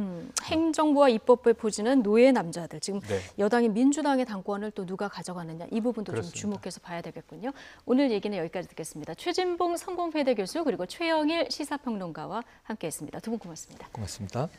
행정부와 입법부의 포진은 노예 남자들. 지금 여당인 민주당의 당권을 또 누가 가져가느냐 이 부분도 좀 주목해서 봐야 되겠군요. 오늘 얘기는 여기까지 듣겠습니다. 최진봉 성공회대 교수 그리고 최영일 시사평론가와 함께했습니다. 두 분 고맙습니다.
고맙습니다.